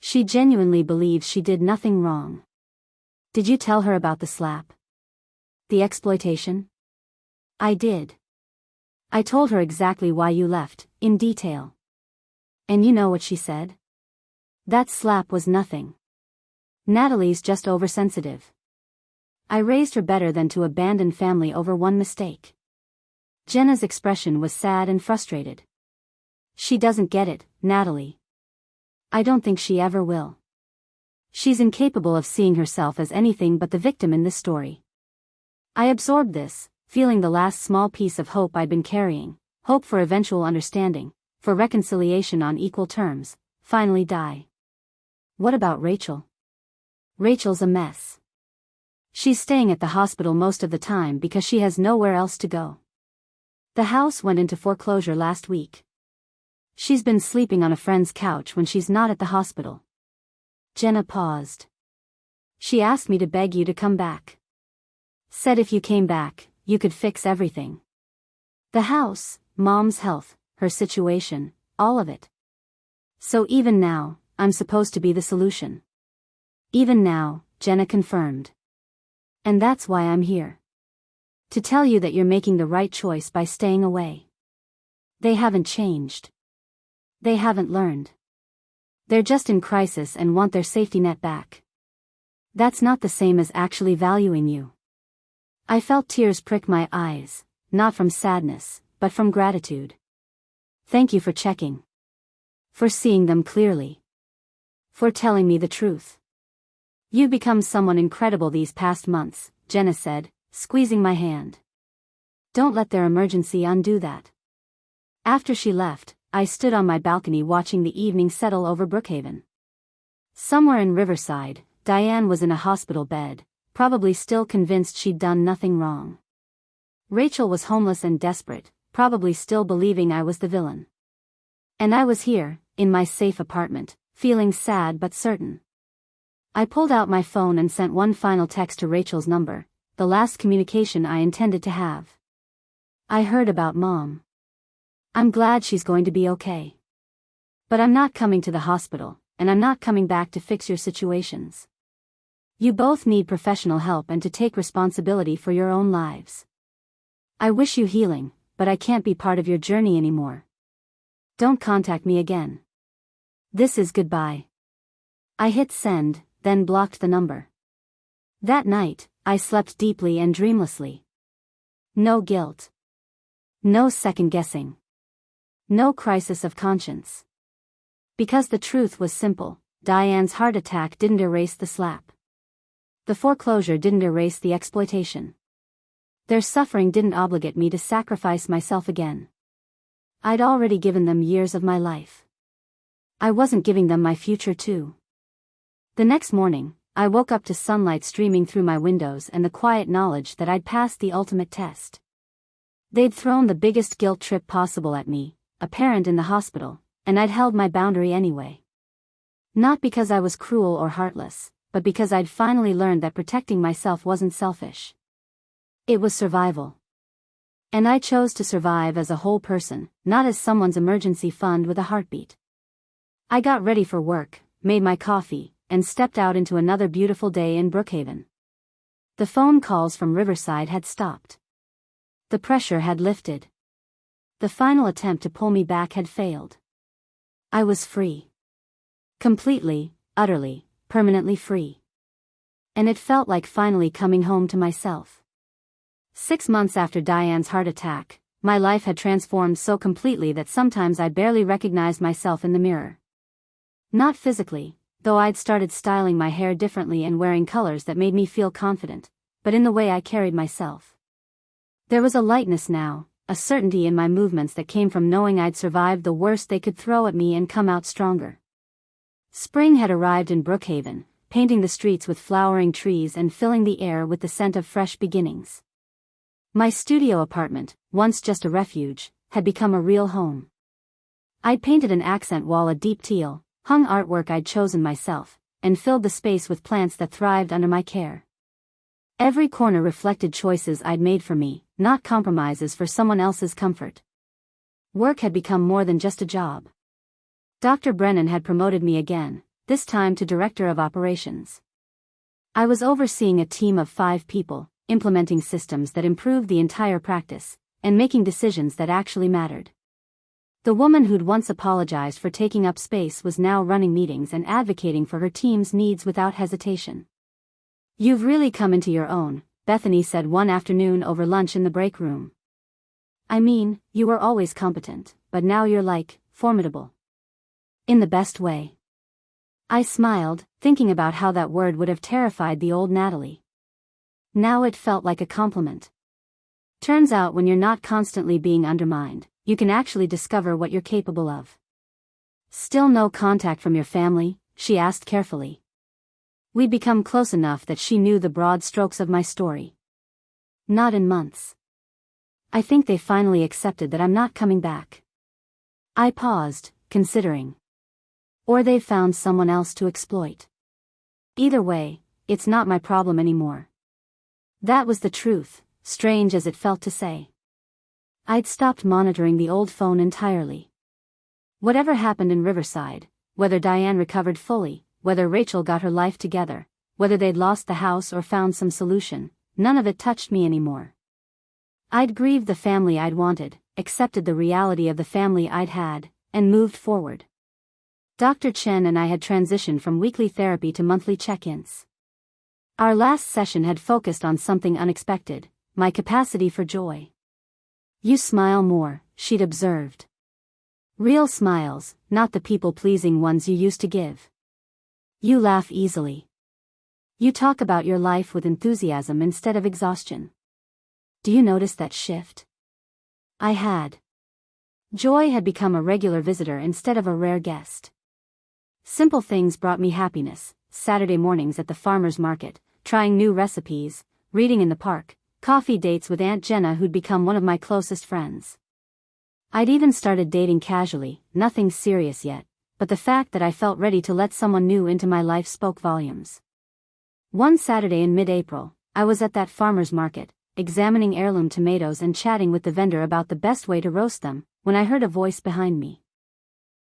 She genuinely believes she did nothing wrong. Did you tell her about the slap? The exploitation? I did. I told her exactly why you left, in detail. And you know what she said? That slap was nothing. Natalie's just oversensitive. I raised her better than to abandon family over one mistake. Jenna's expression was sad and frustrated. She doesn't get it, Natalie. I don't think she ever will. She's incapable of seeing herself as anything but the victim in this story. I absorbed this, feeling the last small piece of hope I'd been carrying, hope for eventual understanding, for reconciliation on equal terms, finally die. What about Rachel? Rachel's a mess. She's staying at the hospital most of the time because she has nowhere else to go. The house went into foreclosure last week. She's been sleeping on a friend's couch when she's not at the hospital. Jenna paused. She asked me to beg you to come back. Said if you came back, you could fix everything. The house, Mom's health, her situation, all of it. So even now, I'm supposed to be the solution. Even now, Jenna confirmed. And that's why I'm here. To tell you that you're making the right choice by staying away. They haven't changed. They haven't learned. They're just in crisis and want their safety net back. That's not the same as actually valuing you. I felt tears prick my eyes, not from sadness, but from gratitude. Thank you for checking. For seeing them clearly. For telling me the truth. You've become someone incredible these past months, Jenna said, squeezing my hand. Don't let their emergency undo that. After she left, I stood on my balcony watching the evening settle over Brookhaven. Somewhere in Riverside, Diane was in a hospital bed, probably still convinced she'd done nothing wrong. Rachel was homeless and desperate, probably still believing I was the villain. And I was here, in my safe apartment, feeling sad but certain. I pulled out my phone and sent one final text to Rachel's number, the last communication I intended to have. I heard about Mom. I'm glad she's going to be okay. But I'm not coming to the hospital, and I'm not coming back to fix your situations. You both need professional help and to take responsibility for your own lives. I wish you healing, but I can't be part of your journey anymore. Don't contact me again. This is goodbye. I hit send, then blocked the number. That night, I slept deeply and dreamlessly. No guilt. No second guessing. No crisis of conscience. Because the truth was simple, Diane's heart attack didn't erase the slap. The foreclosure didn't erase the exploitation. Their suffering didn't obligate me to sacrifice myself again. I'd already given them years of my life. I wasn't giving them my future too. The next morning, I woke up to sunlight streaming through my windows and the quiet knowledge that I'd passed the ultimate test. They'd thrown the biggest guilt trip possible at me, a parent in the hospital, and I'd held my boundary anyway. Not because I was cruel or heartless, but because I'd finally learned that protecting myself wasn't selfish. It was survival. And I chose to survive as a whole person, not as someone's emergency fund with a heartbeat. I got ready for work, made my coffee, and stepped out into another beautiful day in Brookhaven. The phone calls from Riverside had stopped. The pressure had lifted. The final attempt to pull me back had failed. I was free. Completely, utterly, permanently free. And it felt like finally coming home to myself. 6 months after Diane's heart attack, my life had transformed so completely that sometimes I barely recognized myself in the mirror. Not physically, though I'd started styling my hair differently and wearing colors that made me feel confident, but in the way I carried myself. There was a lightness now, a certainty in my movements that came from knowing I'd survived the worst they could throw at me and come out stronger. Spring had arrived in Brookhaven, painting the streets with flowering trees and filling the air with the scent of fresh beginnings. My studio apartment, once just a refuge, had become a real home. I'd painted an accent wall a deep teal, hung artwork I'd chosen myself, and filled the space with plants that thrived under my care. Every corner reflected choices I'd made for me, not compromises for someone else's comfort. Work had become more than just a job. Dr. Brennan had promoted me again, this time to Director of Operations. I was overseeing a team of 5 people, implementing systems that improved the entire practice, and making decisions that actually mattered. The woman who'd once apologized for taking up space was now running meetings and advocating for her team's needs without hesitation. "You've really come into your own," Bethany said one afternoon over lunch in the break room. "I mean, you were always competent, but now you're like, formidable. In the best way." I smiled, thinking about how that word would have terrified the old Natalie. Now it felt like a compliment. Turns out when you're not constantly being undermined, you can actually discover what you're capable of. "Still no contact from your family?" she asked carefully. We'd become close enough that she knew the broad strokes of my story. "Not in months. I think they finally accepted that I'm not coming back." I paused, considering. Or they've found someone else to exploit. Either way, it's not my problem anymore. That was the truth, strange as it felt to say. I'd stopped monitoring the old phone entirely. Whatever happened in Riverside, whether Diane recovered fully, whether Rachel got her life together, whether they'd lost the house or found some solution, none of it touched me anymore. I'd grieved the family I'd wanted, accepted the reality of the family I'd had, and moved forward. Dr. Chen and I had transitioned from weekly therapy to monthly check-ins. Our last session had focused on something unexpected, my capacity for joy. "You smile more," she'd observed. "Real smiles, not the people-pleasing ones you used to give. You laugh easily. You talk about your life with enthusiasm instead of exhaustion. Do you notice that shift?" I had. Joy had become a regular visitor instead of a rare guest. Simple things brought me happiness: Saturday mornings at the farmer's market, trying new recipes, reading in the park, coffee dates with Aunt Jenna who'd become one of my closest friends. I'd even started dating casually, nothing serious yet, but the fact that I felt ready to let someone new into my life spoke volumes. One Saturday in mid-April, I was at that farmer's market, examining heirloom tomatoes and chatting with the vendor about the best way to roast them, when I heard a voice behind me.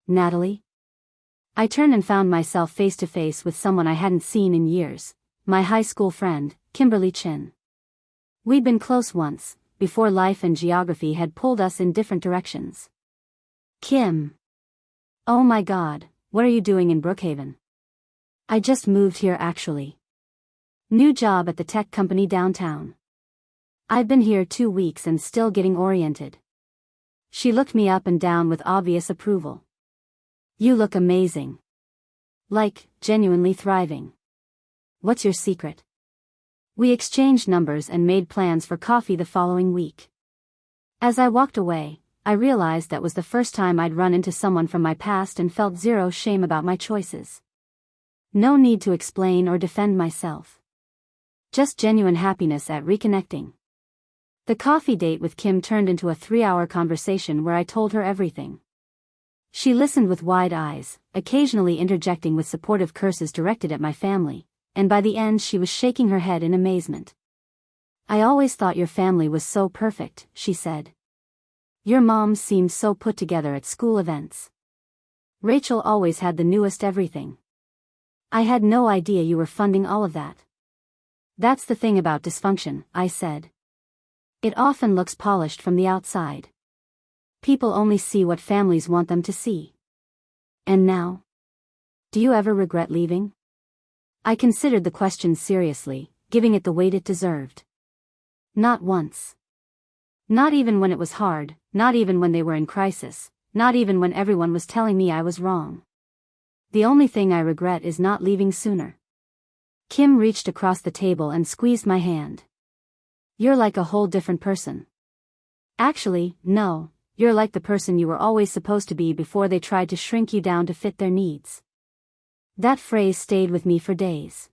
"Natalie?" I turned and found myself face to face with someone I hadn't seen in years, my high school friend, Kimberly Chin. We'd been close once, before life and geography had pulled us in different directions. "Kim. Oh my God, what are you doing in Brookhaven?" "I just moved here actually. New job at the tech company downtown. I've been here 2 weeks and still getting oriented." She looked me up and down with obvious approval. "You look amazing. Like, genuinely thriving. What's your secret?" We exchanged numbers and made plans for coffee the following week. As I walked away, I realized that was the first time I'd run into someone from my past and felt zero shame about my choices. No need to explain or defend myself. Just genuine happiness at reconnecting. The coffee date with Kim turned into a 3-hour conversation where I told her everything. She listened with wide eyes, occasionally interjecting with supportive curses directed at my family, and by the end she was shaking her head in amazement. "I always thought your family was so perfect," she said. "Your mom seemed so put together at school events. Rachel always had the newest everything. I had no idea you were funding all of that." "That's the thing about dysfunction," I said. "It often looks polished from the outside. People only see what families want them to see." "And now? Do you ever regret leaving?" I considered the question seriously, giving it the weight it deserved. "Not once. Not even when it was hard, not even when they were in crisis, not even when everyone was telling me I was wrong. The only thing I regret is not leaving sooner." Kim reached across the table and squeezed my hand. "You're like a whole different person." "Actually, no. You're like the person you were always supposed to be before they tried to shrink you down to fit their needs." That phrase stayed with me for days.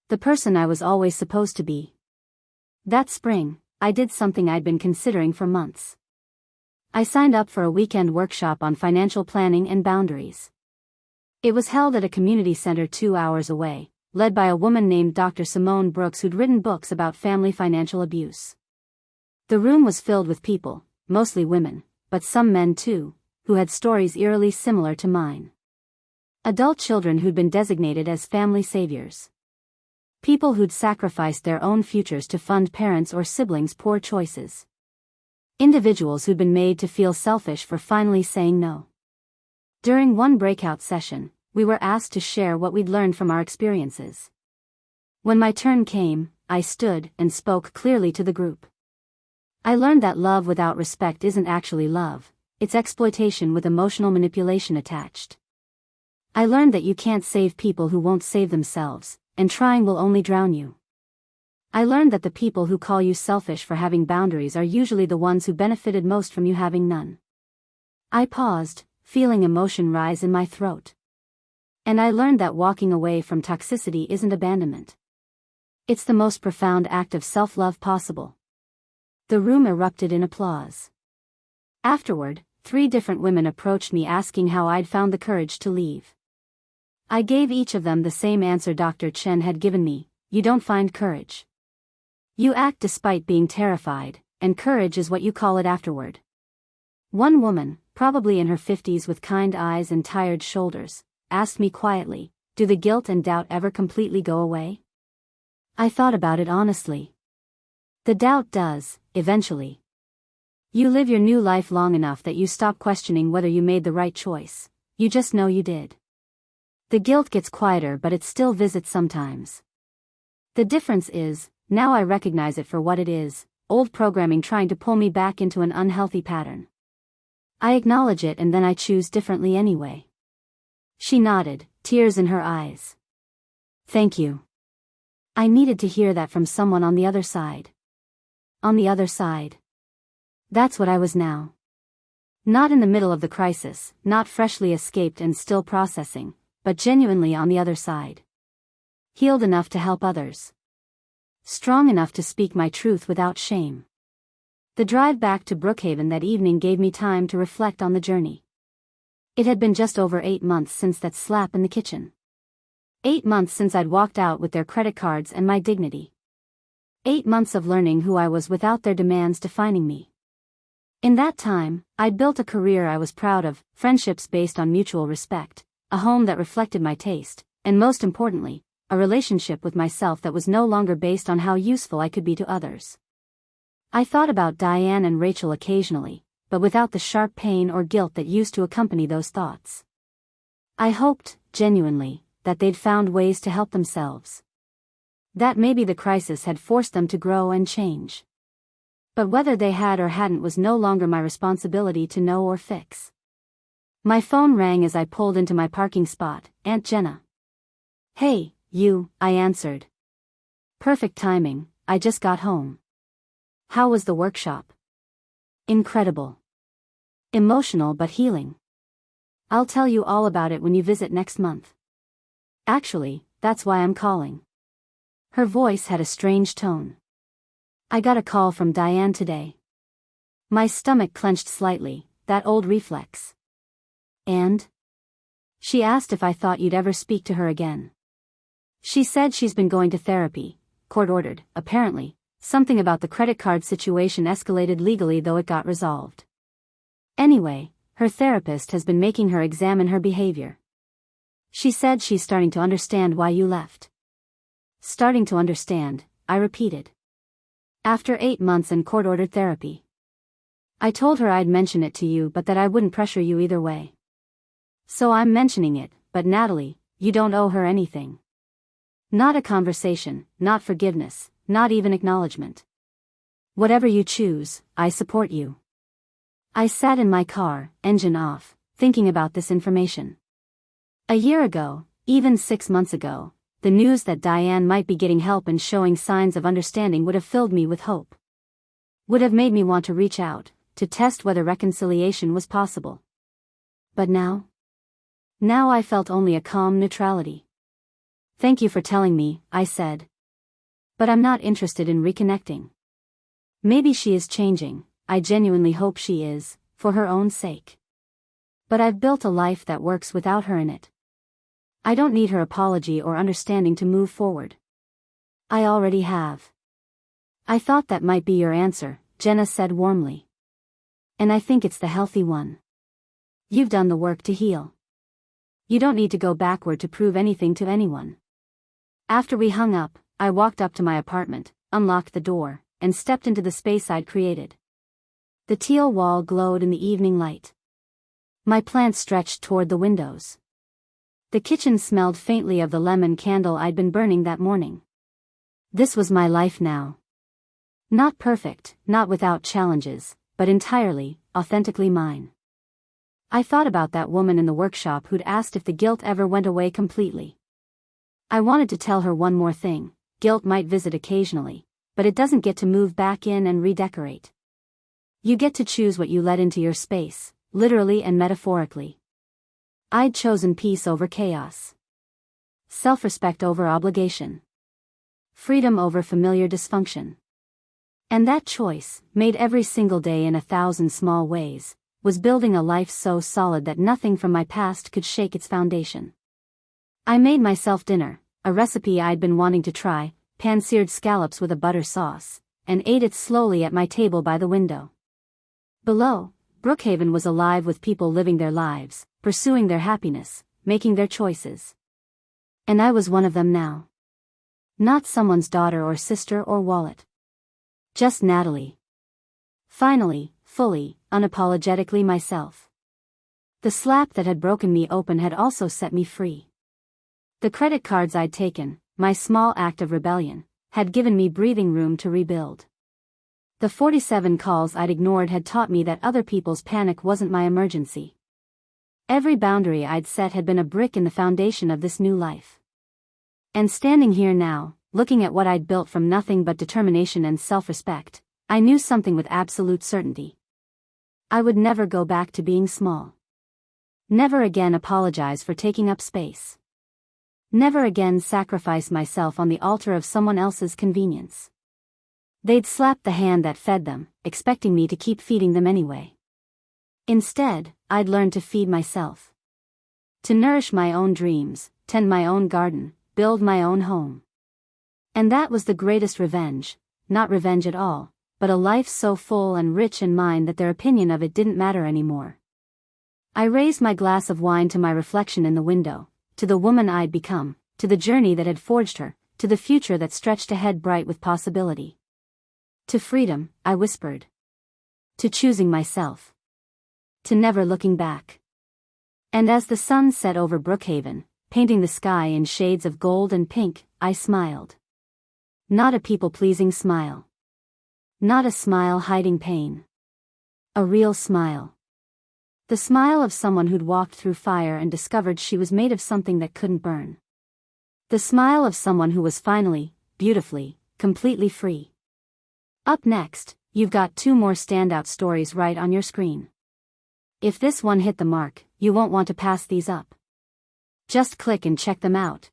The person I was always supposed to be. That spring, I did something I'd been considering for months. I signed up for a weekend workshop on financial planning and boundaries. It was held at a community center 2 hours away, led by a woman named Dr. Simone Brooks who'd written books about family financial abuse. The room was filled with people, mostly women, but some men too, who had stories eerily similar to mine. Adult children who'd been designated as family saviors. People who'd sacrificed their own futures to fund parents' or siblings' poor choices. Individuals who'd been made to feel selfish for finally saying no. During one breakout session, we were asked to share what we'd learned from our experiences. When my turn came, I stood and spoke clearly to the group. I learned that love without respect isn't actually love, it's exploitation with emotional manipulation attached. I learned that you can't save people who won't save themselves, and trying will only drown you. I learned that the people who call you selfish for having boundaries are usually the ones who benefited most from you having none. I paused, feeling emotion rise in my throat. And I learned that walking away from toxicity isn't abandonment. It's the most profound act of self-love possible. The room erupted in applause. Afterward, 3 different women approached me asking how I'd found the courage to leave. I gave each of them the same answer Dr. Chen had given me: you don't find courage. You act despite being terrified, and courage is what you call it afterward. One woman, probably in her 50s with kind eyes and tired shoulders, asked me quietly, do the guilt and doubt ever completely go away? I thought about it honestly. The doubt does, eventually. You live your new life long enough that you stop questioning whether you made the right choice, you just know you did. The guilt gets quieter, but it still visits sometimes. The difference is, now I recognize it for what it is, old programming trying to pull me back into an unhealthy pattern. I acknowledge it and then I choose differently anyway. She nodded, tears in her eyes. Thank you. I needed to hear that from someone on the other side. On the other side. That's what I was now. Not in the middle of the crisis, not freshly escaped and still processing, but genuinely on the other side. Healed enough to help others. Strong enough to speak my truth without shame. The drive back to Brookhaven that evening gave me time to reflect on the journey. It had been just over 8 months since that slap in the kitchen. 8 months since I'd walked out with their credit cards and my dignity. 8 months of learning who I was without their demands defining me. In that time, I'd built a career I was proud of, friendships based on mutual respect, a home that reflected my taste, and most importantly, a relationship with myself that was no longer based on how useful I could be to others. I thought about Diane and Rachel occasionally, but without the sharp pain or guilt that used to accompany those thoughts. I hoped, genuinely, that they'd found ways to help themselves. That maybe the crisis had forced them to grow and change. But whether they had or hadn't was no longer my responsibility to know or fix. My phone rang as I pulled into my parking spot. Aunt Jenna. Hey, you, I answered. Perfect timing, I just got home. How was the workshop? Incredible. Emotional but healing. I'll tell you all about it when you visit next month. Actually, that's why I'm calling. Her voice had a strange tone. I got a call from Diane today. My stomach clenched slightly, that old reflex. And? She asked if I thought you'd ever speak to her again. She said she's been going to therapy, court-ordered, apparently. Something about the credit card situation escalated legally, though it got resolved. Anyway, her therapist has been making her examine her behavior. She said she's starting to understand why you left. Starting to understand, I repeated. After 8 months in court-ordered therapy. I told her I'd mention it to you but that I wouldn't pressure you either way. So I'm mentioning it, but Natalie, you don't owe her anything. Not a conversation, not forgiveness, not even acknowledgement. Whatever you choose, I support you. I sat in my car, engine off, thinking about this information. A year ago, even 6 months ago, the news that Diane might be getting help and showing signs of understanding would have filled me with hope. Would have made me want to reach out, to test whether reconciliation was possible. But now? Now I felt only a calm neutrality. Thank you for telling me, I said. But I'm not interested in reconnecting. Maybe she is changing, I genuinely hope she is, for her own sake. But I've built a life that works without her in it. I don't need her apology or understanding to move forward. I already have. I thought that might be your answer, Jenna said warmly. And I think it's the healthy one. You've done the work to heal. You don't need to go backward to prove anything to anyone. After we hung up, I walked up to my apartment, unlocked the door, and stepped into the space I'd created. The teal wall glowed in the evening light. My plants stretched toward the windows. The kitchen smelled faintly of the lemon candle I'd been burning that morning. This was my life now. Not perfect, not without challenges, but entirely, authentically mine. I thought about that woman in the workshop who'd asked if the guilt ever went away completely. I wanted to tell her one more thing: guilt might visit occasionally, but it doesn't get to move back in and redecorate. You get to choose what you let into your space, literally and metaphorically. I'd chosen peace over chaos. Self-respect over obligation. Freedom over familiar dysfunction. And that choice, made every single day in 1,000 small ways, was building a life so solid that nothing from my past could shake its foundation. I made myself dinner, a recipe I'd been wanting to try, pan-seared scallops with a butter sauce, and ate it slowly at my table by the window. Below, Brookhaven was alive with people living their lives, pursuing their happiness, making their choices. And I was one of them now. Not someone's daughter or sister or wallet. Just Natalie. Finally, fully, unapologetically myself. The slap that had broken me open had also set me free. The credit cards I'd taken, my small act of rebellion, had given me breathing room to rebuild. The 47 calls I'd ignored had taught me that other people's panic wasn't my emergency. Every boundary I'd set had been a brick in the foundation of this new life. And standing here now, looking at what I'd built from nothing but determination and self-respect, I knew something with absolute certainty. I would never go back to being small. Never again apologize for taking up space. Never again sacrifice myself on the altar of someone else's convenience. They'd slapped the hand that fed them, expecting me to keep feeding them anyway. Instead, I'd learned to feed myself. To nourish my own dreams, tend my own garden, build my own home. And that was the greatest revenge, not revenge at all, but a life so full and rich and mine that their opinion of it didn't matter anymore. I raised my glass of wine to my reflection in the window, to the woman I'd become, to the journey that had forged her, to the future that stretched ahead bright with possibility. To freedom, I whispered. To choosing myself. To never looking back. And as the sun set over Brookhaven, painting the sky in shades of gold and pink, I smiled. Not a people-pleasing smile. Not a smile hiding pain. A real smile. The smile of someone who'd walked through fire and discovered she was made of something that couldn't burn. The smile of someone who was finally, beautifully, completely free. Up next, you've got 2 more standout stories right on your screen. If this one hit the mark, you won't want to pass these up. Just click and check them out.